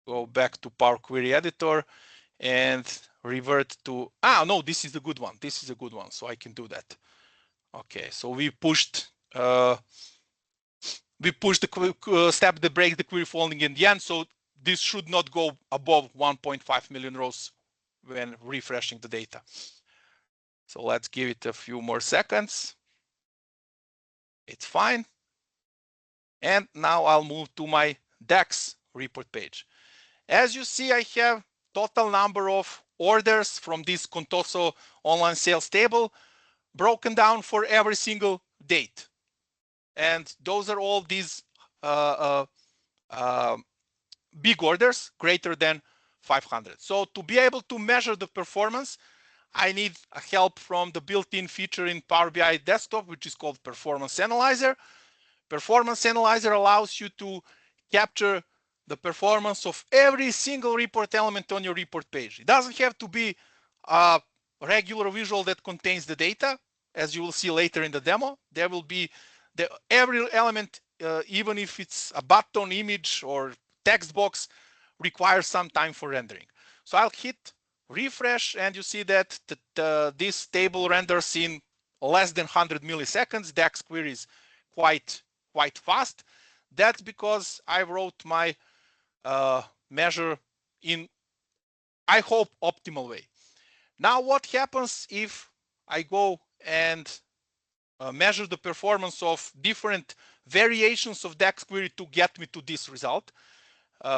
go back to Power Query Editor and revert to, no, this is the good one. This is a good one, so I can do that. Okay, so we pushed the step that breaks the query folding in the end, so this should not go above 1.5 million rows when refreshing the data. So let's give it a few more seconds. It's fine. And now I'll move to my DAX report page. As you see, I have total number of orders from this Contoso online sales table broken down for every single date. And those are all these big orders greater than 500. So to be able to measure the performance, I need a help from the built-in feature in Power BI Desktop, which is called Performance Analyzer. Performance Analyzer allows you to capture the performance of every single report element on your report page. It doesn't have to be a regular visual that contains the data. As you will see later in the demo, there will be every element, even if it's a button, image, or text box, requires some time for rendering. So I'll hit refresh, and you see that this table renders in less than 100 milliseconds. DAX query is quite fast. That's because I wrote my measure in, I hope, optimal way. Now what happens if I go and measure the performance of different variations of DAX query to get me to this result?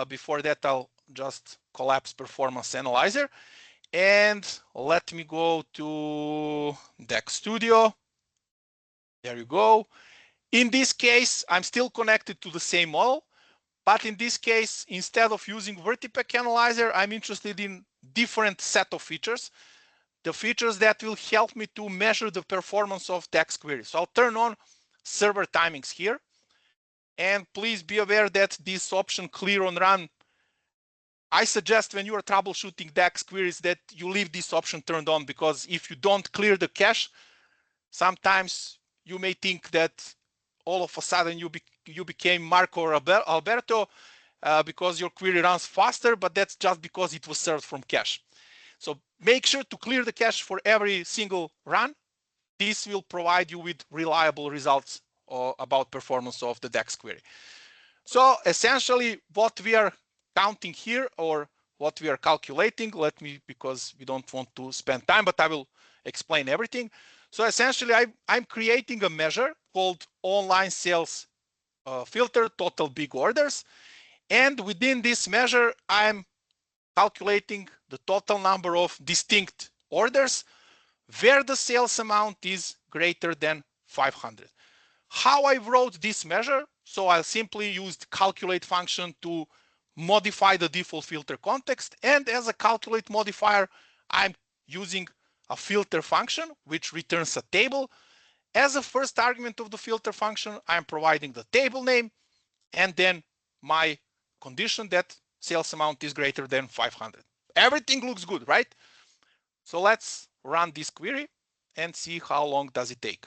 Before that, I'll just collapse Performance Analyzer, and let me go to DAX Studio. There you go. In this case, I'm still connected to the same model, but in this case, instead of using Vertipec Analyzer, I'm interested in different set of features, the features that will help me to measure the performance of DAX queries. So I'll turn on server timings here, and please be aware that this option clear on run, I suggest when you are troubleshooting DAX queries that you leave this option turned on, because if you don't clear the cache, sometimes you may think that all of a sudden you became Marco or Alberto because your query runs faster, but that's just because it was served from cache. So make sure to clear the cache for every single run. This will provide you with reliable results about performance of the DAX query. So essentially what we are counting here, or what we are calculating, because we don't want to spend time, but I will explain everything. So essentially I'm creating a measure called online sales filter total big orders. And within this measure, I'm calculating the total number of distinct orders where the sales amount is greater than 500. How I wrote this measure? So I simply used calculate function to modify the default filter context. And as a calculate modifier, I'm using a filter function, which returns a table. As a first argument of the filter function, I'm providing the table name and then my condition that sales amount is greater than 500. Everything looks good, right? So let's run this query and see how long does it take.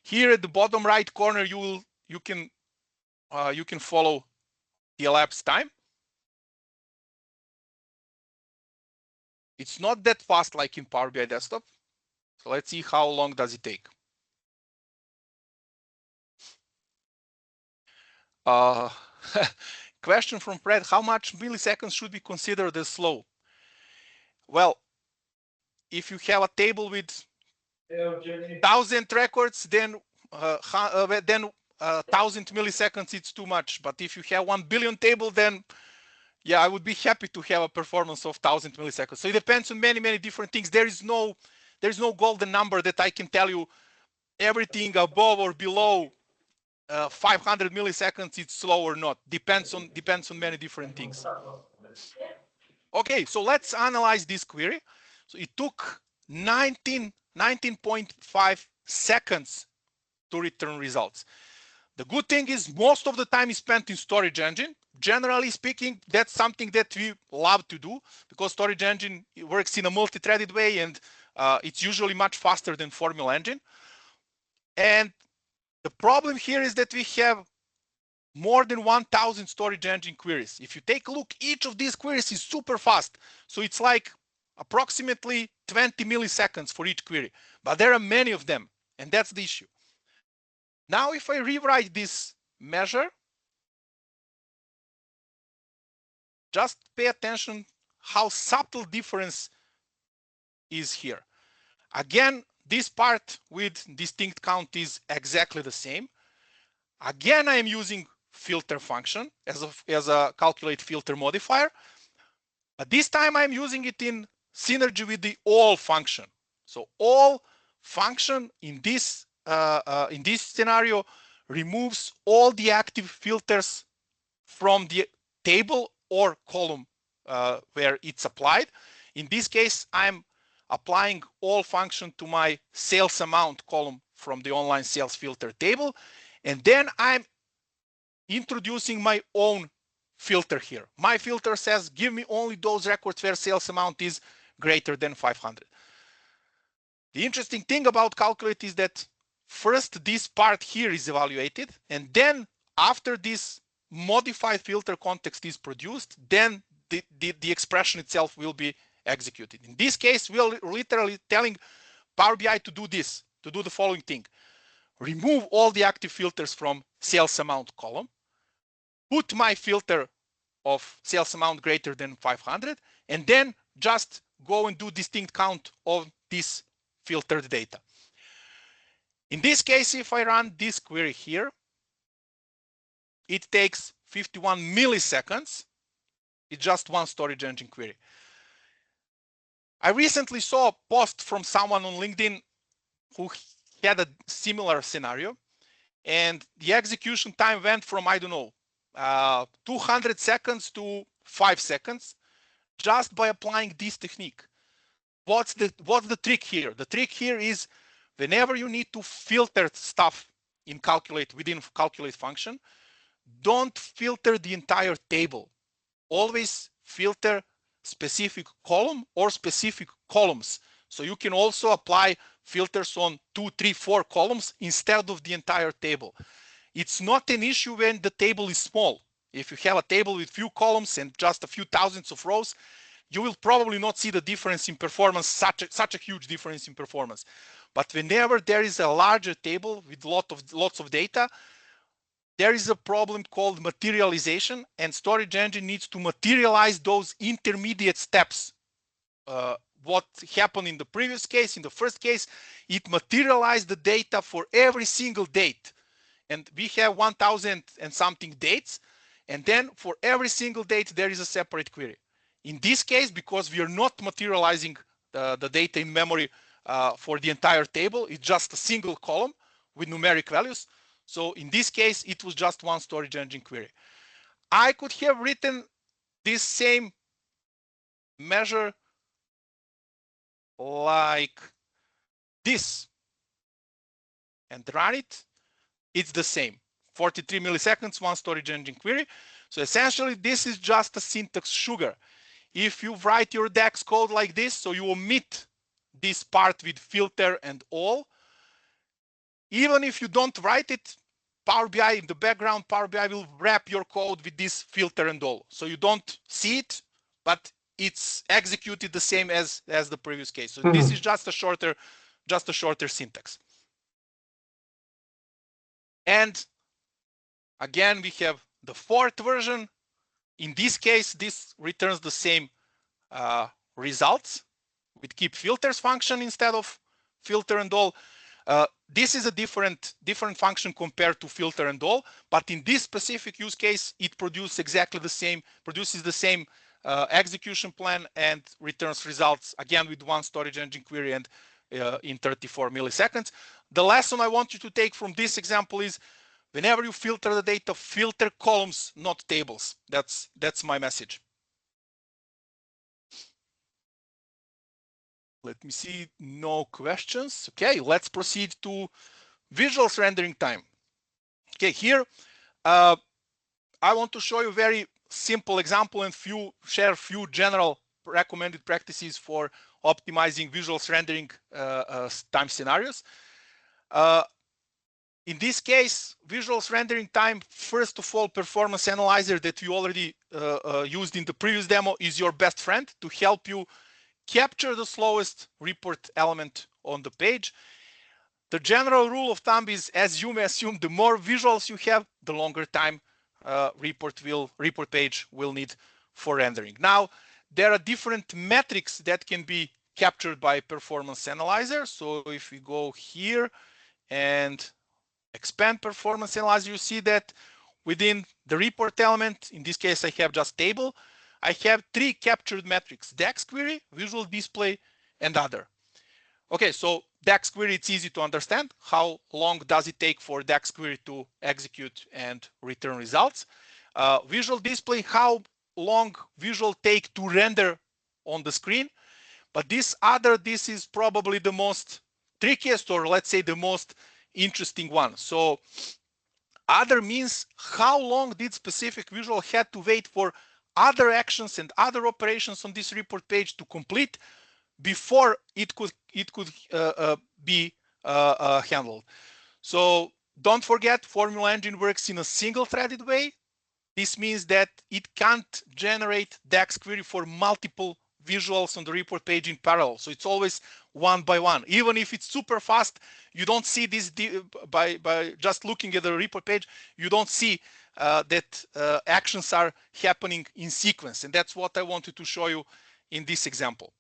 Here at the bottom right corner, you can follow the elapsed time. It's not that fast like in Power BI Desktop. So let's see how long does it take. Question from Fred: how much milliseconds should be considered as slow? Well, if you have a table with 1,000 records, then 1,000 milliseconds it's too much. But if you have 1 billion table, then yeah, I would be happy to have a performance of 1,000 milliseconds. So it depends on many different things. There's no golden number that I can tell you everything above or below 500 milliseconds, it's slow or not. Depends on many different things. Okay, so let's analyze this query. So it took 19.5 seconds to return results. The good thing is most of the time is spent in storage engine. Generally speaking, that's something that we love to do because storage engine works in a multi-threaded way, and it's usually much faster than Formula engine. And the problem here is that we have more than 1,000 storage engine queries. If you take a look, each of these queries is super fast. So it's like approximately 20 milliseconds for each query, but there are many of them, and that's the issue. Now, if I rewrite this measure, just pay attention how subtle difference is here. Again, this part with distinct count is exactly the same. Again, I am using filter function as a calculate filter modifier, but this time I'm using it in synergy with the all function. So all function in this scenario removes all the active filters from the table or column where it's applied. In this case, I'm applying all function to my sales amount column from the online sales filter table, and then I'm introducing my own filter here. My filter says, give me only those records where sales amount is greater than 500. The interesting thing about calculate is that first this part here is evaluated, and then after this modified filter context is produced, then the expression itself will be executed. In this case, we are literally telling Power BI to do this, to do the following thing. Remove all the active filters from sales amount column, put my filter of sales amount greater than 500, and then just go and do distinct count of this filtered data. In this case, if I run this query here, it takes 51 milliseconds. It's just one storage engine query. I recently saw a post from someone on LinkedIn who had a similar scenario, and the execution time went from, I don't know, 200 seconds to 5 seconds just by applying this technique. What's the trick here? The trick here is whenever you need to filter stuff in calculate within calculate function, don't filter the entire table. Always filter specific column or specific columns. So you can also apply filters on 2, 3, 4 columns instead of the entire table. It's not an issue when the table is small. If you have a table with few columns and just a few thousands of rows, you will probably not see the difference in performance, such a huge difference in performance. But whenever there is a larger table with lots of data, there is a problem called materialization, and storage engine needs to materialize those intermediate steps. What happened in the previous case, in the first case, it materialized the data for every single date. And we have 1,000 and something dates. And then for every single date, there is a separate query. In this case, because we are not materializing the data in memory for the entire table, it's just a single column with numeric values. So in this case, it was just one storage engine query. I could have written this same measure like this and run it. It's the same. 43 milliseconds, one storage engine query. So essentially, this is just a syntax sugar. If you write your DAX code like this, so you omit this part with filter and all, even if you don't write it, Power BI in the background, Power BI will wrap your code with this filter and all. So you don't see it, but it's executed the same as the previous case. So this is just a shorter syntax. And again, we have the fourth version. In this case, this returns the same results with keep filters function instead of filter and all. This is a different function compared to filter and all, but in this specific use case, it produces exactly the same, execution plan and returns results again with one storage engine query and in 34 milliseconds. the lesson I want you to take from this example is whenever you filter the data, filter columns, not tables. That's my message. Let me see, no questions. Okay, let's proceed to visuals rendering time. Okay, here I want to show you a very simple example and share a few general recommended practices for optimizing visuals rendering time scenarios. In this case, visuals rendering time, first of all, performance analyzer that you already used in the previous demo is your best friend to help you capture the slowest report element on the page. The general rule of thumb is, as you may assume, the more visuals you have, the longer time report page will need for rendering. Now, there are different metrics that can be captured by performance analyzer. So if we go here and expand performance analyzer, you see that within the report element, in this case, I have just table, I have 3 captured metrics: DAX query, visual display, and other. Okay, so DAX query, it's easy to understand. How long does it take for DAX query to execute and return results? Visual display, how long visual take to render on the screen. But this is probably the most trickiest, or let's say the most interesting one. So other means how long did specific visual had to wait for other actions and other operations on this report page to complete before it could be handled. So don't forget, Formula Engine works in a single-threaded way. This means that it can't generate DAX query for multiple visuals on the report page in parallel. So it's always one by one. Even if it's super fast, you don't see this by just looking at the report page. You don't see that actions are happening in sequence. And that's what I wanted to show you in this example.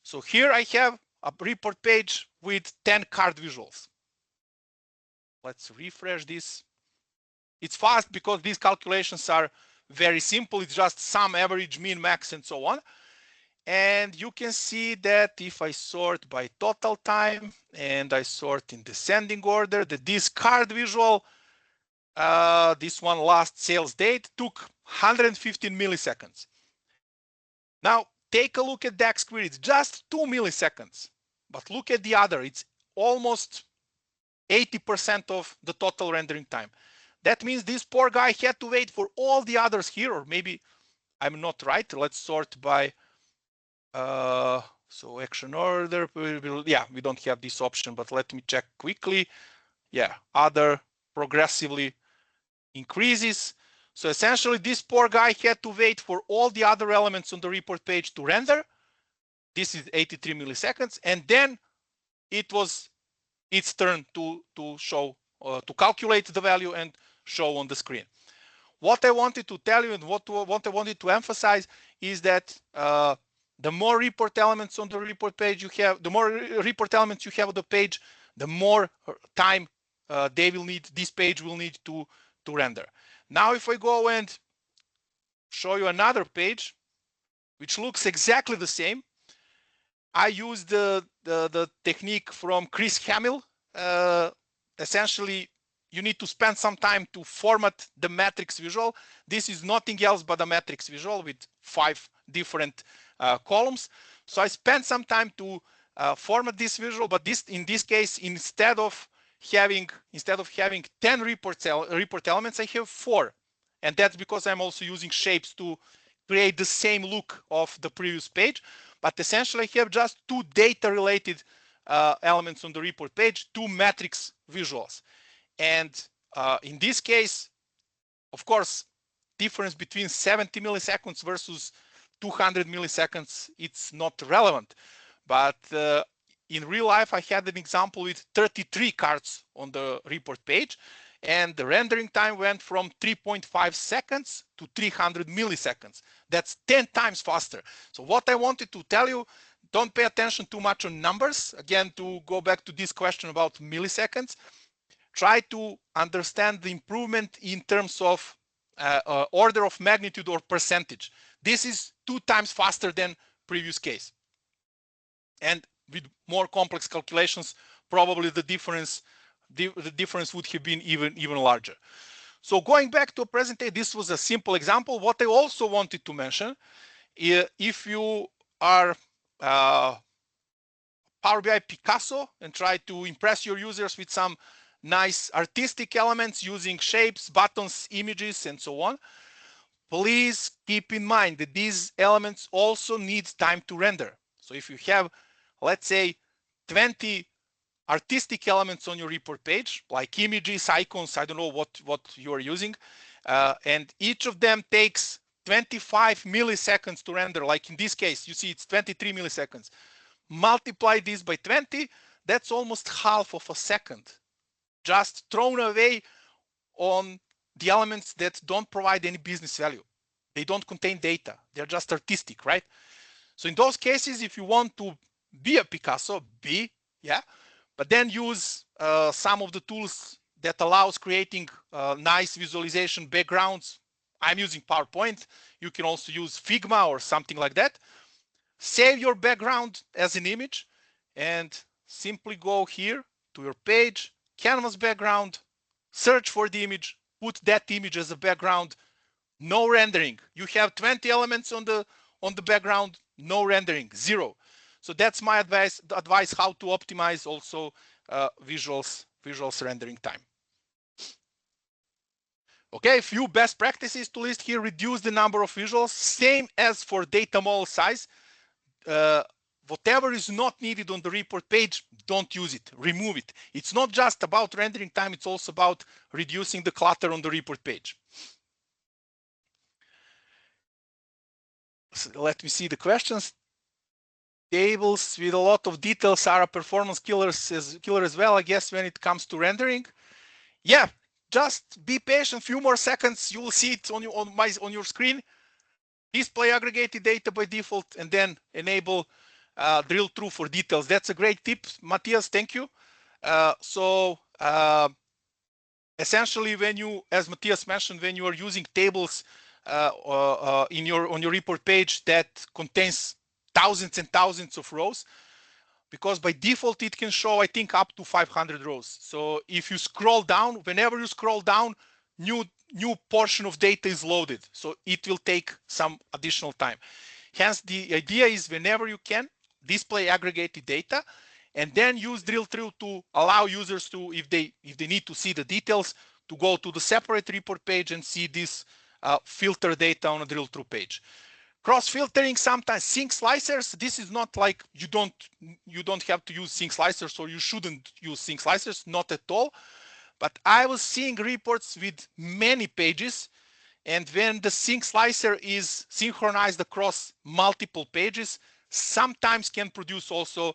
So here I have a report page with 10 card visuals. Let's refresh this. It's fast because these calculations are very simple. It's just sum, average, mean, max, and so on. And you can see that if I sort by total time and I sort in descending order, that this card visual, this one last sales date, took 115 milliseconds. Now, take a look at DAX query. It's just 2 milliseconds. But look at the other. It's almost 80% of the total rendering time. That means this poor guy had to wait for all the others here, or maybe I'm not right. Let's sort by, so action order. Yeah, we don't have this option, but let me check quickly. Yeah, other progressively increases. So essentially, this poor guy had to wait for all the other elements on the report page to render. This is 83 milliseconds. And then it was its turn to show, to calculate the value and show on the screen. What I wanted to tell you and what I wanted to emphasize is that the more report elements on the report page you have, the more report elements you have on the page, the more time this page will need to render. Now, if I go and show you another page, which looks exactly the same, I use the technique from Chris Hamill. Essentially, you need to spend some time to format the matrix visual. This is nothing else but a matrix visual with 5 different columns. So I spent some time to format this visual, but in this case, instead of having 10 report elements, I have 4. And that's because I'm also using shapes to create the same look of the previous page. But essentially, I have just 2 data-related elements on the report page, 2 matrix visuals. And in this case, of course, difference between 70 milliseconds versus 200 milliseconds, it's not relevant. But in real life, I had an example with 33 cards on the report page, and the rendering time went from 3.5 seconds to 300 milliseconds. That's 10 times faster. So what I wanted to tell you, don't pay attention too much on numbers. Again, to go back to this question about milliseconds, try to understand the improvement in terms of order of magnitude or percentage. This is 2 times faster than previous case. And with more complex calculations, probably the difference would have been even larger. So going back to a presentation, this was a simple example. What I also wanted to mention, if you are Power BI Picasso and try to impress your users with some nice artistic elements using shapes, buttons, images, and so on, please keep in mind that these elements also need time to render. So if you have, let's say, 20 artistic elements on your report page, like images, icons, I don't know what you are using, and each of them takes 25 milliseconds to render. Like in this case, you see it's 23 milliseconds. Multiply this by 20, that's almost half of a second just thrown away on the elements that don't provide any business value. They don't contain data, they're just artistic, right? So in those cases, if you want to be a Picasso, but then use some of the tools that allows creating nice visualization backgrounds. I'm using PowerPoint. You can also use Figma or something like that. Save your background as an image and simply go here to your page, canvas background, search for the image, put that image as a background, no rendering. You have 20 elements on the background, no rendering, 0. So that's my advice how to optimize also visuals rendering time. Okay, a few best practices to list here. Reduce the number of visuals, same as for data model size. Whatever is not needed on the report page, don't use it, remove it. It's not just about rendering time, it's also about reducing the clutter on the report page. So let me see the questions. Tables with a lot of details are a performance killer as well, I guess, when it comes to rendering. Yeah, just be patient, few more seconds, you will see it on your screen. Display aggregated data by default, and then enable drill through for details. That's a great tip, Matthias, thank you. Essentially, when you, as Matthias mentioned, when you are using tables on your report page that contains thousands and thousands of rows, because by default it can show, I think, up to 500 rows. So if you scroll down, whenever you scroll down, new portion of data is loaded, so it will take some additional time. Hence, the idea is whenever you can, display aggregated data, and then use drill through to allow users to, if they need to see the details, to go to the separate report page and see this filter data on a drill through page. Cross filtering, sometimes sync slicers. This is not like you don't have to use sync slicers, or you shouldn't use sync slicers, not at all. But I was seeing reports with many pages, and when the sync slicer is synchronized across multiple pages, sometimes can produce also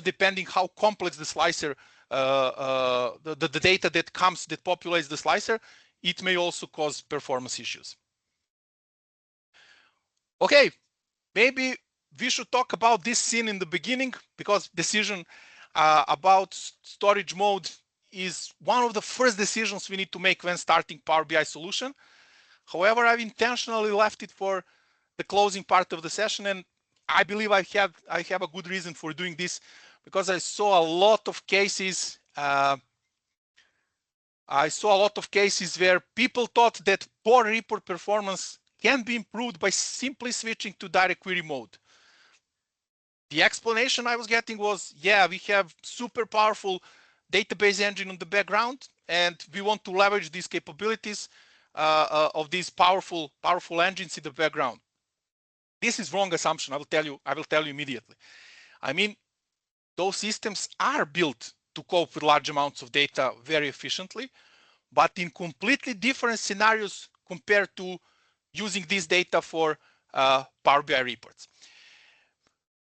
depending how complex the slicer, the data that populates the slicer, it may also cause performance issues. Okay, maybe we should talk about this scene in the beginning, because decision about storage mode is one of the first decisions we need to make when starting Power BI solution. However, I've intentionally left it for the closing part of the session, and I believe I have a good reason for doing this, because I saw a lot of cases. Where people thought that poor report performance can be improved by simply switching to direct query mode. The explanation I was getting was, yeah, we have super powerful database engine on the background, and we want to leverage these capabilities of these powerful engines in the background. This is wrong assumption. I will tell you immediately. I mean, those systems are built to cope with large amounts of data very efficiently, but in completely different scenarios compared to using this data for Power BI reports.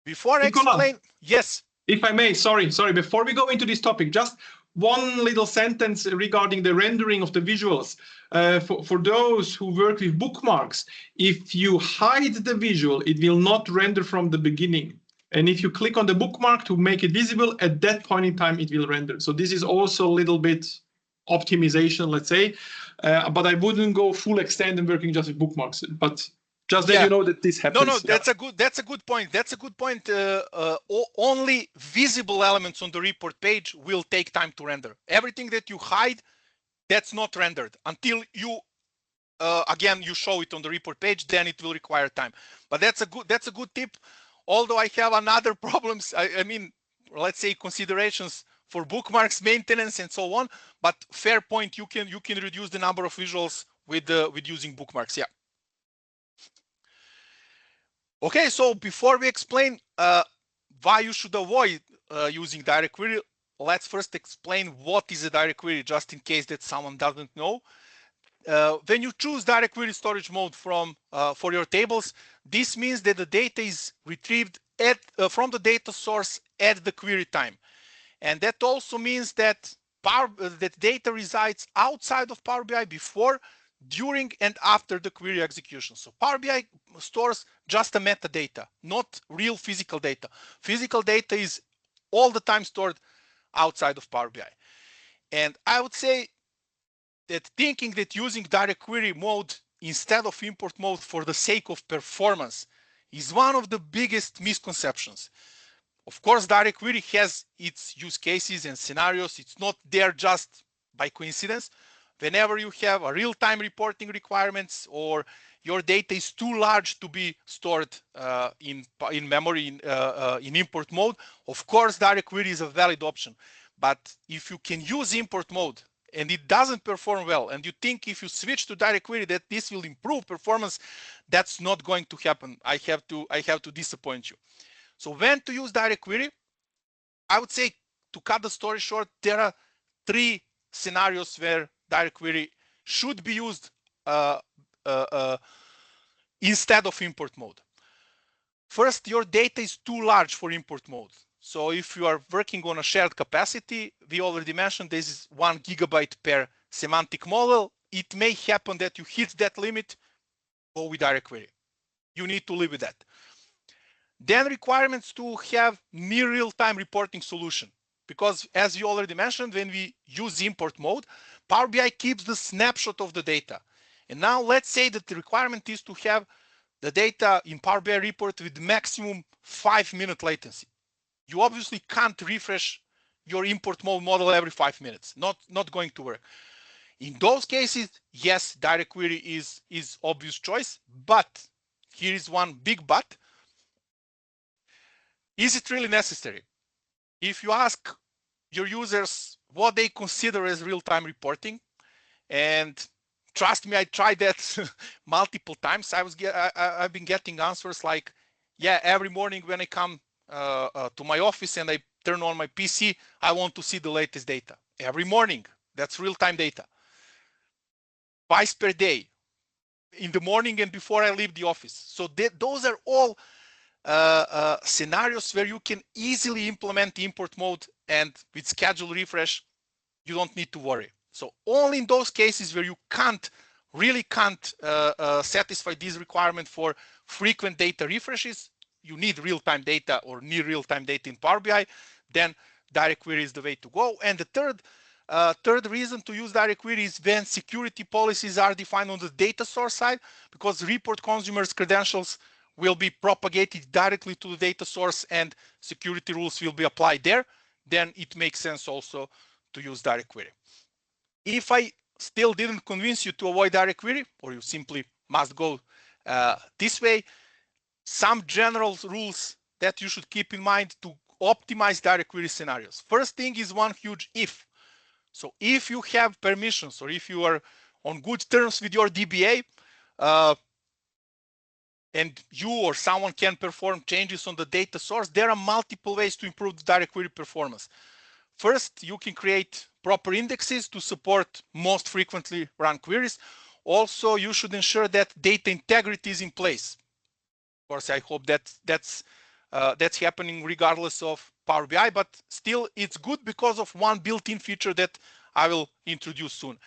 Before I explain, yes. If I may, sorry, before we go into this topic, just one little sentence regarding the rendering of the visuals. For those who work with bookmarks, if you hide the visual, it will not render from the beginning. And if you click on the bookmark to make it visible, at that point in time, it will render. So this is also a little bit optimization, let's say, but I wouldn't go full extent and working just with bookmarks. But Just that you know that this happens. No, that's a good point. That's a good point. Only visible elements on the report page will take time to render. Everything that you hide, that's not rendered until you again you show it on the report page. Then it will require time. But that's a good tip. Although I have another problems. I mean, let's say considerations for bookmarks maintenance and so on. But fair point. You can reduce the number of visuals with using bookmarks. Yeah. Okay, so before we explain why you should avoid using direct query, let's first explain what is a direct query, just in case that someone doesn't know. When you choose direct query storage mode for your tables, this means that the data is retrieved from the data source at the query time. And that also means that that data resides outside of Power BI before, during, and after the query execution. So Power BI stores just a metadata, not real physical data. Physical data is all the time stored outside of Power BI. And I would say that thinking that using direct query mode instead of import mode for the sake of performance is one of the biggest misconceptions. Of course, direct query has its use cases and scenarios. It's not there just by coincidence. Whenever you have a real-time reporting requirements or your data is too large to be stored in memory in import mode, of course, direct query is a valid option. But if you can use import mode and it doesn't perform well, and you think if you switch to direct query that this will improve performance, that's not going to happen. I have to disappoint you. So when to use direct query, I would say, to cut the story short, there are 3 scenarios where direct query should be used instead of import mode. First, your data is too large for import mode. So if you are working on a shared capacity, we already mentioned this is 1 gigabyte per semantic model. It may happen that you hit that limit, go with direct query. You need to live with that. Then requirements to have near real-time reporting solution. Because as you already mentioned, when we use import mode, Power BI keeps the snapshot of the data. And now let's say that the requirement is to have the data in Power BI report with maximum 5-minute latency. You obviously can't refresh your import mode model every 5 minutes. Not going to work. In those cases, yes, direct query is obvious choice, but here is one big but. Is it really necessary? If you ask your users what they consider as real-time reporting, and trust me, I tried that multiple times. I've been getting answers like, yeah, every morning when I come to my office and I turn on my PC, I want to see the latest data. Every morning, that's real-time data. Twice per day, in the morning and before I leave the office. So those are all scenarios where you can easily implement import mode, and with schedule refresh, you don't need to worry. So only in those cases where you really can't satisfy this requirement for frequent data refreshes, you need real-time data or near real-time data in Power BI, then direct query is the way to go. And the third reason to use direct query is when security policies are defined on the data source side, because report consumers' credentials will be propagated directly to the data source and security rules will be applied there, then it makes sense also to use direct query. If I still didn't convince you to avoid direct query, or you simply must go this way, some general rules that you should keep in mind to optimize direct query scenarios. First thing is one huge if. So if you have permissions or if you are on good terms with your DBA, and you or someone can perform changes on the data source, there are multiple ways to improve the direct query performance. First, you can create proper indexes to support most frequently run queries. Also, you should ensure that data integrity is in place. Of course, I hope that's happening regardless of Power BI, but still it's good because of one built-in feature that I will introduce soon.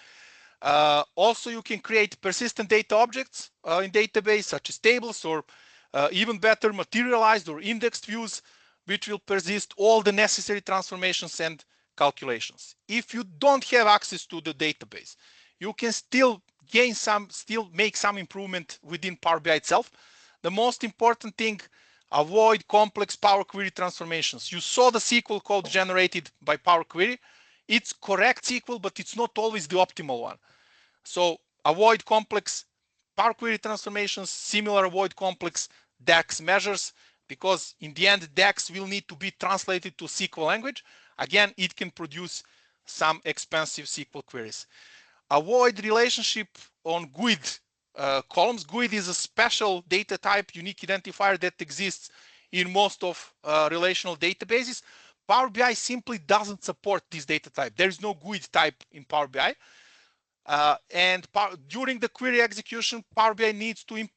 Also, you can create persistent data objects in database, such as tables, or even better, materialized or indexed views, which will persist all the necessary transformations and calculations. If you don't have access to the database, you can still still make some improvement within Power BI itself. The most important thing, avoid complex Power Query transformations. You saw the SQL code generated by Power Query. It's correct SQL, but it's not always the optimal one. So avoid complex Power Query transformations, avoid complex DAX measures, because in the end, DAX will need to be translated to SQL language. Again, it can produce some expensive SQL queries. Avoid relationship on GUID columns. GUID is a special data type, unique identifier that exists in most of relational databases. Power BI simply doesn't support this data type. There is no GUID type in Power BI. During the query execution, Power BI needs to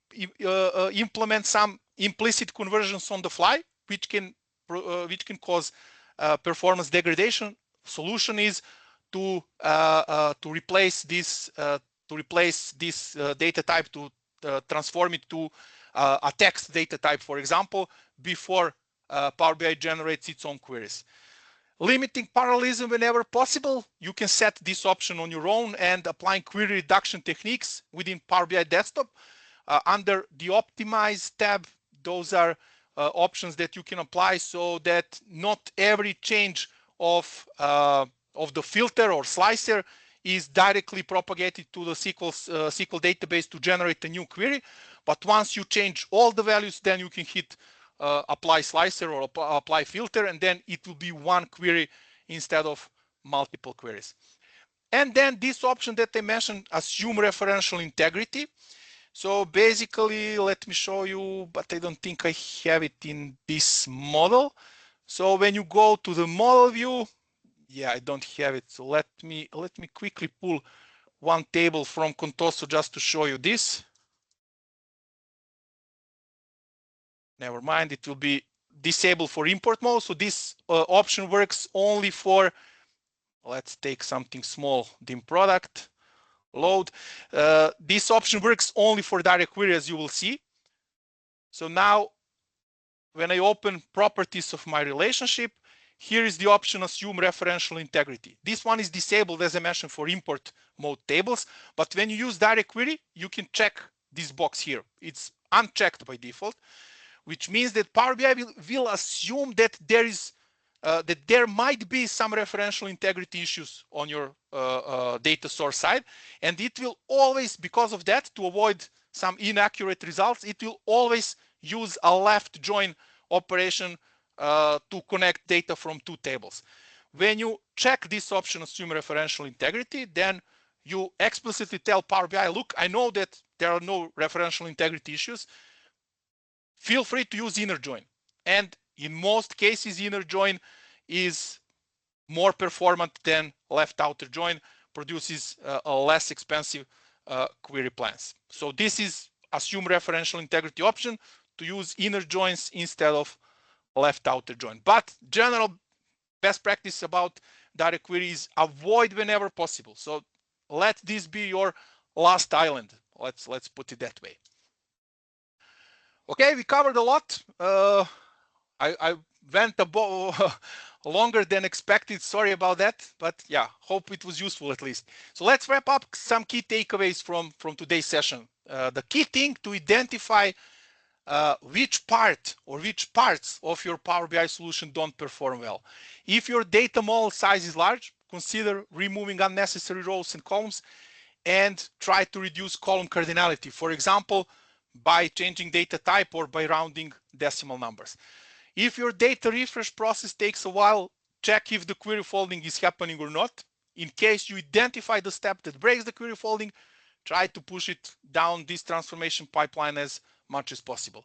implement some implicit conversions on the fly, which can cause performance degradation. Solution is to replace this data type, to transform it to a text data type, for example, before Power BI generates its own queries. Limiting parallelism whenever possible. You can set this option on your own, and applying query reduction techniques within Power BI Desktop. Under the Optimize tab, those are options that you can apply so that not every change of the filter or slicer is directly propagated to the SQL database to generate a new query. But once you change all the values, then you can hit apply slicer or apply filter, and then it will be one query instead of multiple queries. And then this option that I mentioned, assume referential integrity. So basically, let me show you, but I don't think I have it in this model. So when you go to the model view, yeah, I don't have it. So let me quickly pull one table from Contoso just to show you this. Never mind, it will be disabled for import mode. So this option works only for, let's take something small, dim product, load. This option works only for direct query, as you will see. So now when I open properties of my relationship, here is the option assume referential integrity. This one is disabled, as I mentioned, for import mode tables. But when you use direct query, you can check this box here. It's unchecked by default, which means that Power BI will assume that there might be some referential integrity issues on your data source side, and it will always, because of that, to avoid some inaccurate results, it will always use a left join operation to connect data from two tables. When you check this option, assume referential integrity, then you explicitly tell Power BI, look, I know that there are no referential integrity issues. Feel free to use inner join. And in most cases, inner join is more performant than left outer join, produces a less expensive query plans. So this is assume referential integrity option, to use inner joins instead of left outer join. But general best practice about direct queries, avoid whenever possible. So let this be your last island. Let's put it that way. Okay, we covered a lot. I went longer than expected. Sorry about that, but yeah, hope it was useful at least. So let's wrap up some key takeaways from today's session. The key thing to identify which part or which parts of your Power BI solution don't perform well. If your data model size is large, consider removing unnecessary rows and columns and try to reduce column cardinality. For example, by changing data type or by rounding decimal numbers. If your data refresh process takes a while, check if the query folding is happening or not. In case you identify the step that breaks the query folding, try to push it down this transformation pipeline as much as possible.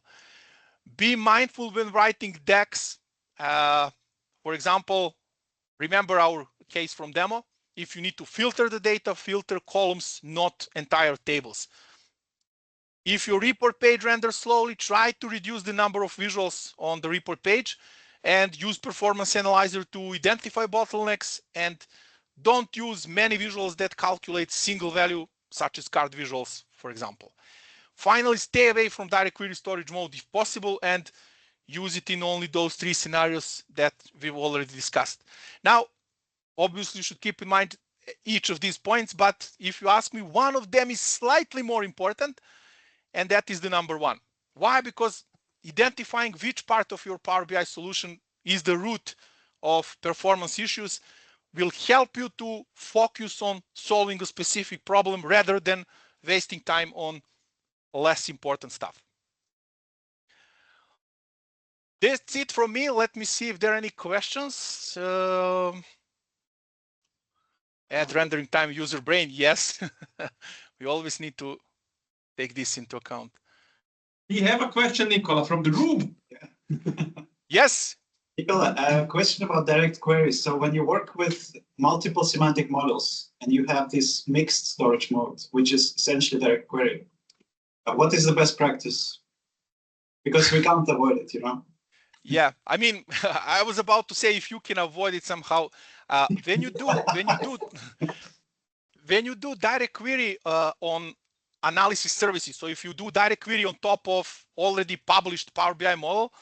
Be mindful when writing DAX. For example, remember our case from demo. If you need to filter the data, filter columns, not entire tables. If your report page renders slowly, try to reduce the number of visuals on the report page and use Performance Analyzer to identify bottlenecks, and don't use many visuals that calculate single value, such as card visuals, for example. Finally, stay away from direct query storage mode if possible, and use it in only those 3 scenarios that we've already discussed. Now, obviously, you should keep in mind each of these points, but if you ask me, one of them is slightly more important, and that is the number one. Why? Because identifying which part of your Power BI solution is the root of performance issues will help you to focus on solving a specific problem rather than wasting time on less important stuff. That's it from me. Let me see if there are any questions. Add rendering time, user brain. Yes, we always need to take this into account. We have a question, Nicola, from the room. Yes. Nicola, a question about direct queries. So when you work with multiple semantic models and you have this mixed storage mode, which is essentially direct query, what is the best practice? Because we can't avoid it, you know? Yeah, I mean, I was about to say if you can avoid it somehow. When you do direct query on analysis services, so if you do direct query on top of already published Power BI model,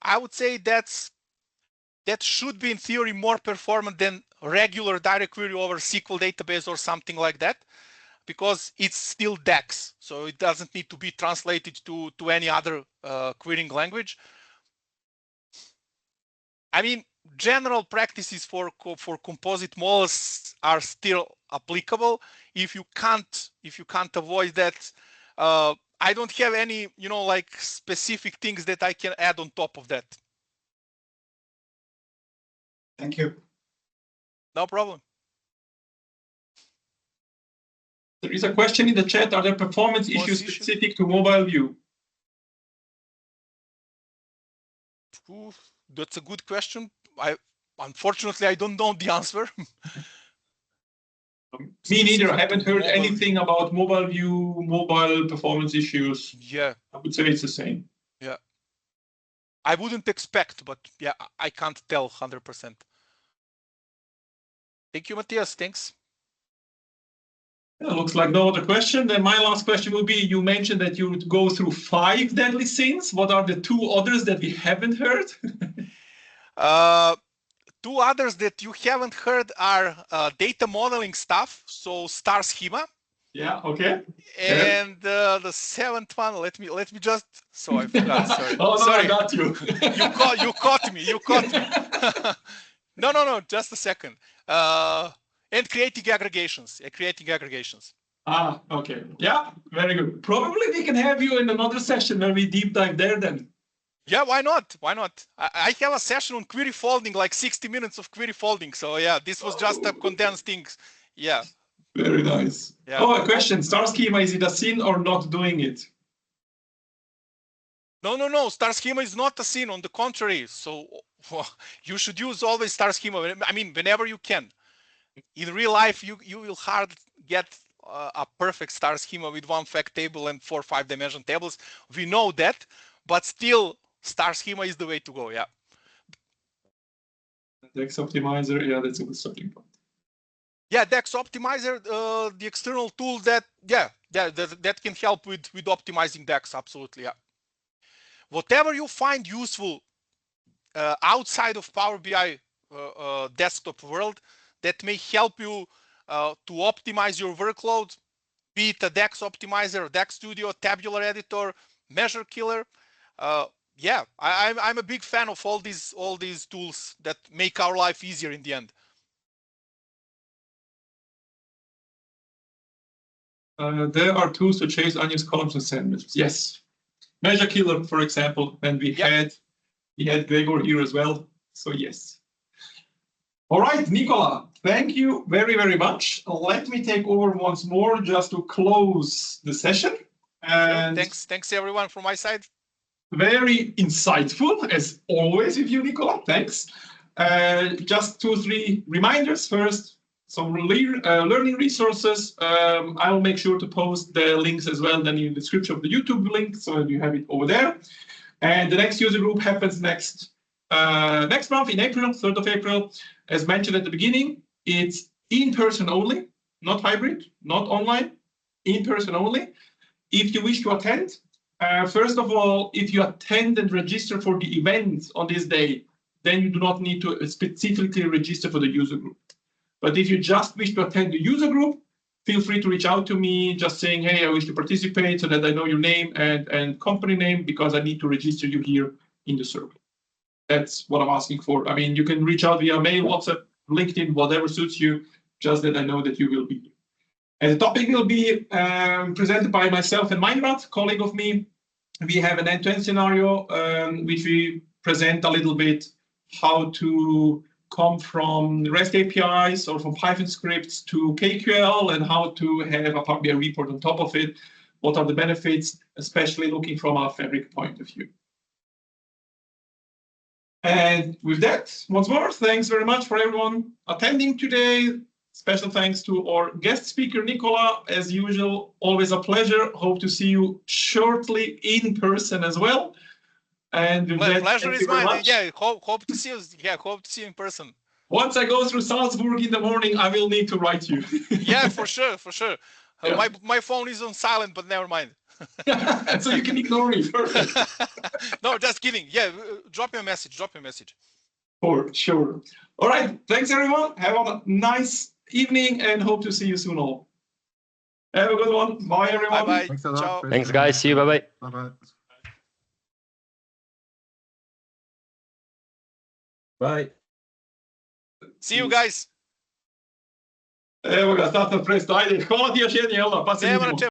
I would say that should be in theory more performant than regular direct query over SQL database or something like that, because it's still DAX, so it doesn't need to be translated to any other querying language. I mean, general practices for composite models are still applicable. If you can't avoid that, I don't have any, like specific things that I can add on top of that. Thank you. No problem. There is a question in the chat. Are there performance issues specific to mobile view? Ooh, that's a good question. Unfortunately, I don't know the answer. Me neither. I haven't heard anything about mobile view, mobile performance issues. Yeah. I would say it's the same. Yeah. I wouldn't expect, but yeah, I can't tell 100%. Thank you, Matthias. Thanks. Yeah, looks like no other question. Then my last question will be, you mentioned that you would go through 5 deadly sins. What are the 2 others that we haven't heard? 2 others that you haven't heard are data modeling stuff, so star schema. Yeah, okay. And the 7th one, let me just, so I forgot, sorry. Oh, no, sorry. I got you. you caught me. No, just a second. And creating aggregations. Ah, okay. Yeah, very good. Probably we can have you in another session where we deep dive there then. Yeah, why not? Why not? I have a session on query folding, like 60 minutes of query folding. So yeah, this was just a condensed thing. Yeah. Very nice. Yeah. Oh, a question. Star schema, is it a sin or not doing it? No. Star schema is not a sin. On the contrary. So you should use always star schema. I mean, whenever you can. In real life, you will hard get a perfect star schema with 1 fact table and 4 5-dimension tables. We know that, but still, star schema is the way to go. Yeah. DAX optimizer. Yeah, that's a good starting point. Yeah, DAX optimizer, the external tool that can help with optimizing DAX. Absolutely. Yeah. Whatever you find useful outside of Power BI desktop world that may help you to optimize your workload, be it a DAX optimizer, DAX Studio, tabular editor, measure killer. Yeah, I'm a big fan of all these tools that make our life easier in the end. There are tools to chase onions, columns, and sandwiches. Yes, measure killer, for example, and we had Gregor here as well. So yes. All right, Nicola, thank you very, very much. Let me take over once more just to close the session. And thanks everyone from my side. Very insightful as always with you, Nicola. Thanks. Just 2 or 3 reminders. First, some learning resources. I'll make sure to post the links as well then in the description of the YouTube link, so you have it over there. And the next user group happens next month in April, 3rd of April. As mentioned at the beginning, it's in person only, not hybrid, not online, in person only. If you wish to attend, first of all, if you attend and register for the event on this day, then you do not need to specifically register for the user group. But if you just wish to attend the user group, feel free to reach out to me, just saying, hey, I wish to participate, so that I know your name and company name, because I need to register you here in the survey. That's what I'm asking for. I mean, you can reach out via mail, WhatsApp, LinkedIn, whatever suits you, just that I know that you will be here. And the topic will be presented by myself and Meinrad, colleague of me. We have an end-to-end scenario, which we present a little bit how to come from REST APIs or from Python scripts to KQL, and how to have a Power BI report on top of it. What are the benefits, especially looking from a Fabric point of view. And with that, once more, thanks very much for everyone attending today. Special thanks to our guest speaker, Nicola. As usual, always a pleasure. Hope to see you shortly in person as well. And with that, pleasure thank is you very mine. much. Yeah, hope to see you. Yeah, hope to see you in person. Once I go through Salzburg in the morning, I will need to write you. Yeah, for sure, for sure. Yeah. My phone is on silent, but never mind. So you can ignore me. Perfect. No, just kidding. Yeah, drop me a message. Drop me a message. For sure. All right. Thanks, everyone. Have a nice evening and hope to see you soon all. Have a good one. Bye, everyone. Bye-bye. Thanks a lot. Ciao. Thanks, guys. See you. Bye-bye. Bye-bye. Bye. See you guys. Evo ga, tata presto. Ajde, hvala ti još jedni, jel da? Pa se Nema vidimo. na čemu.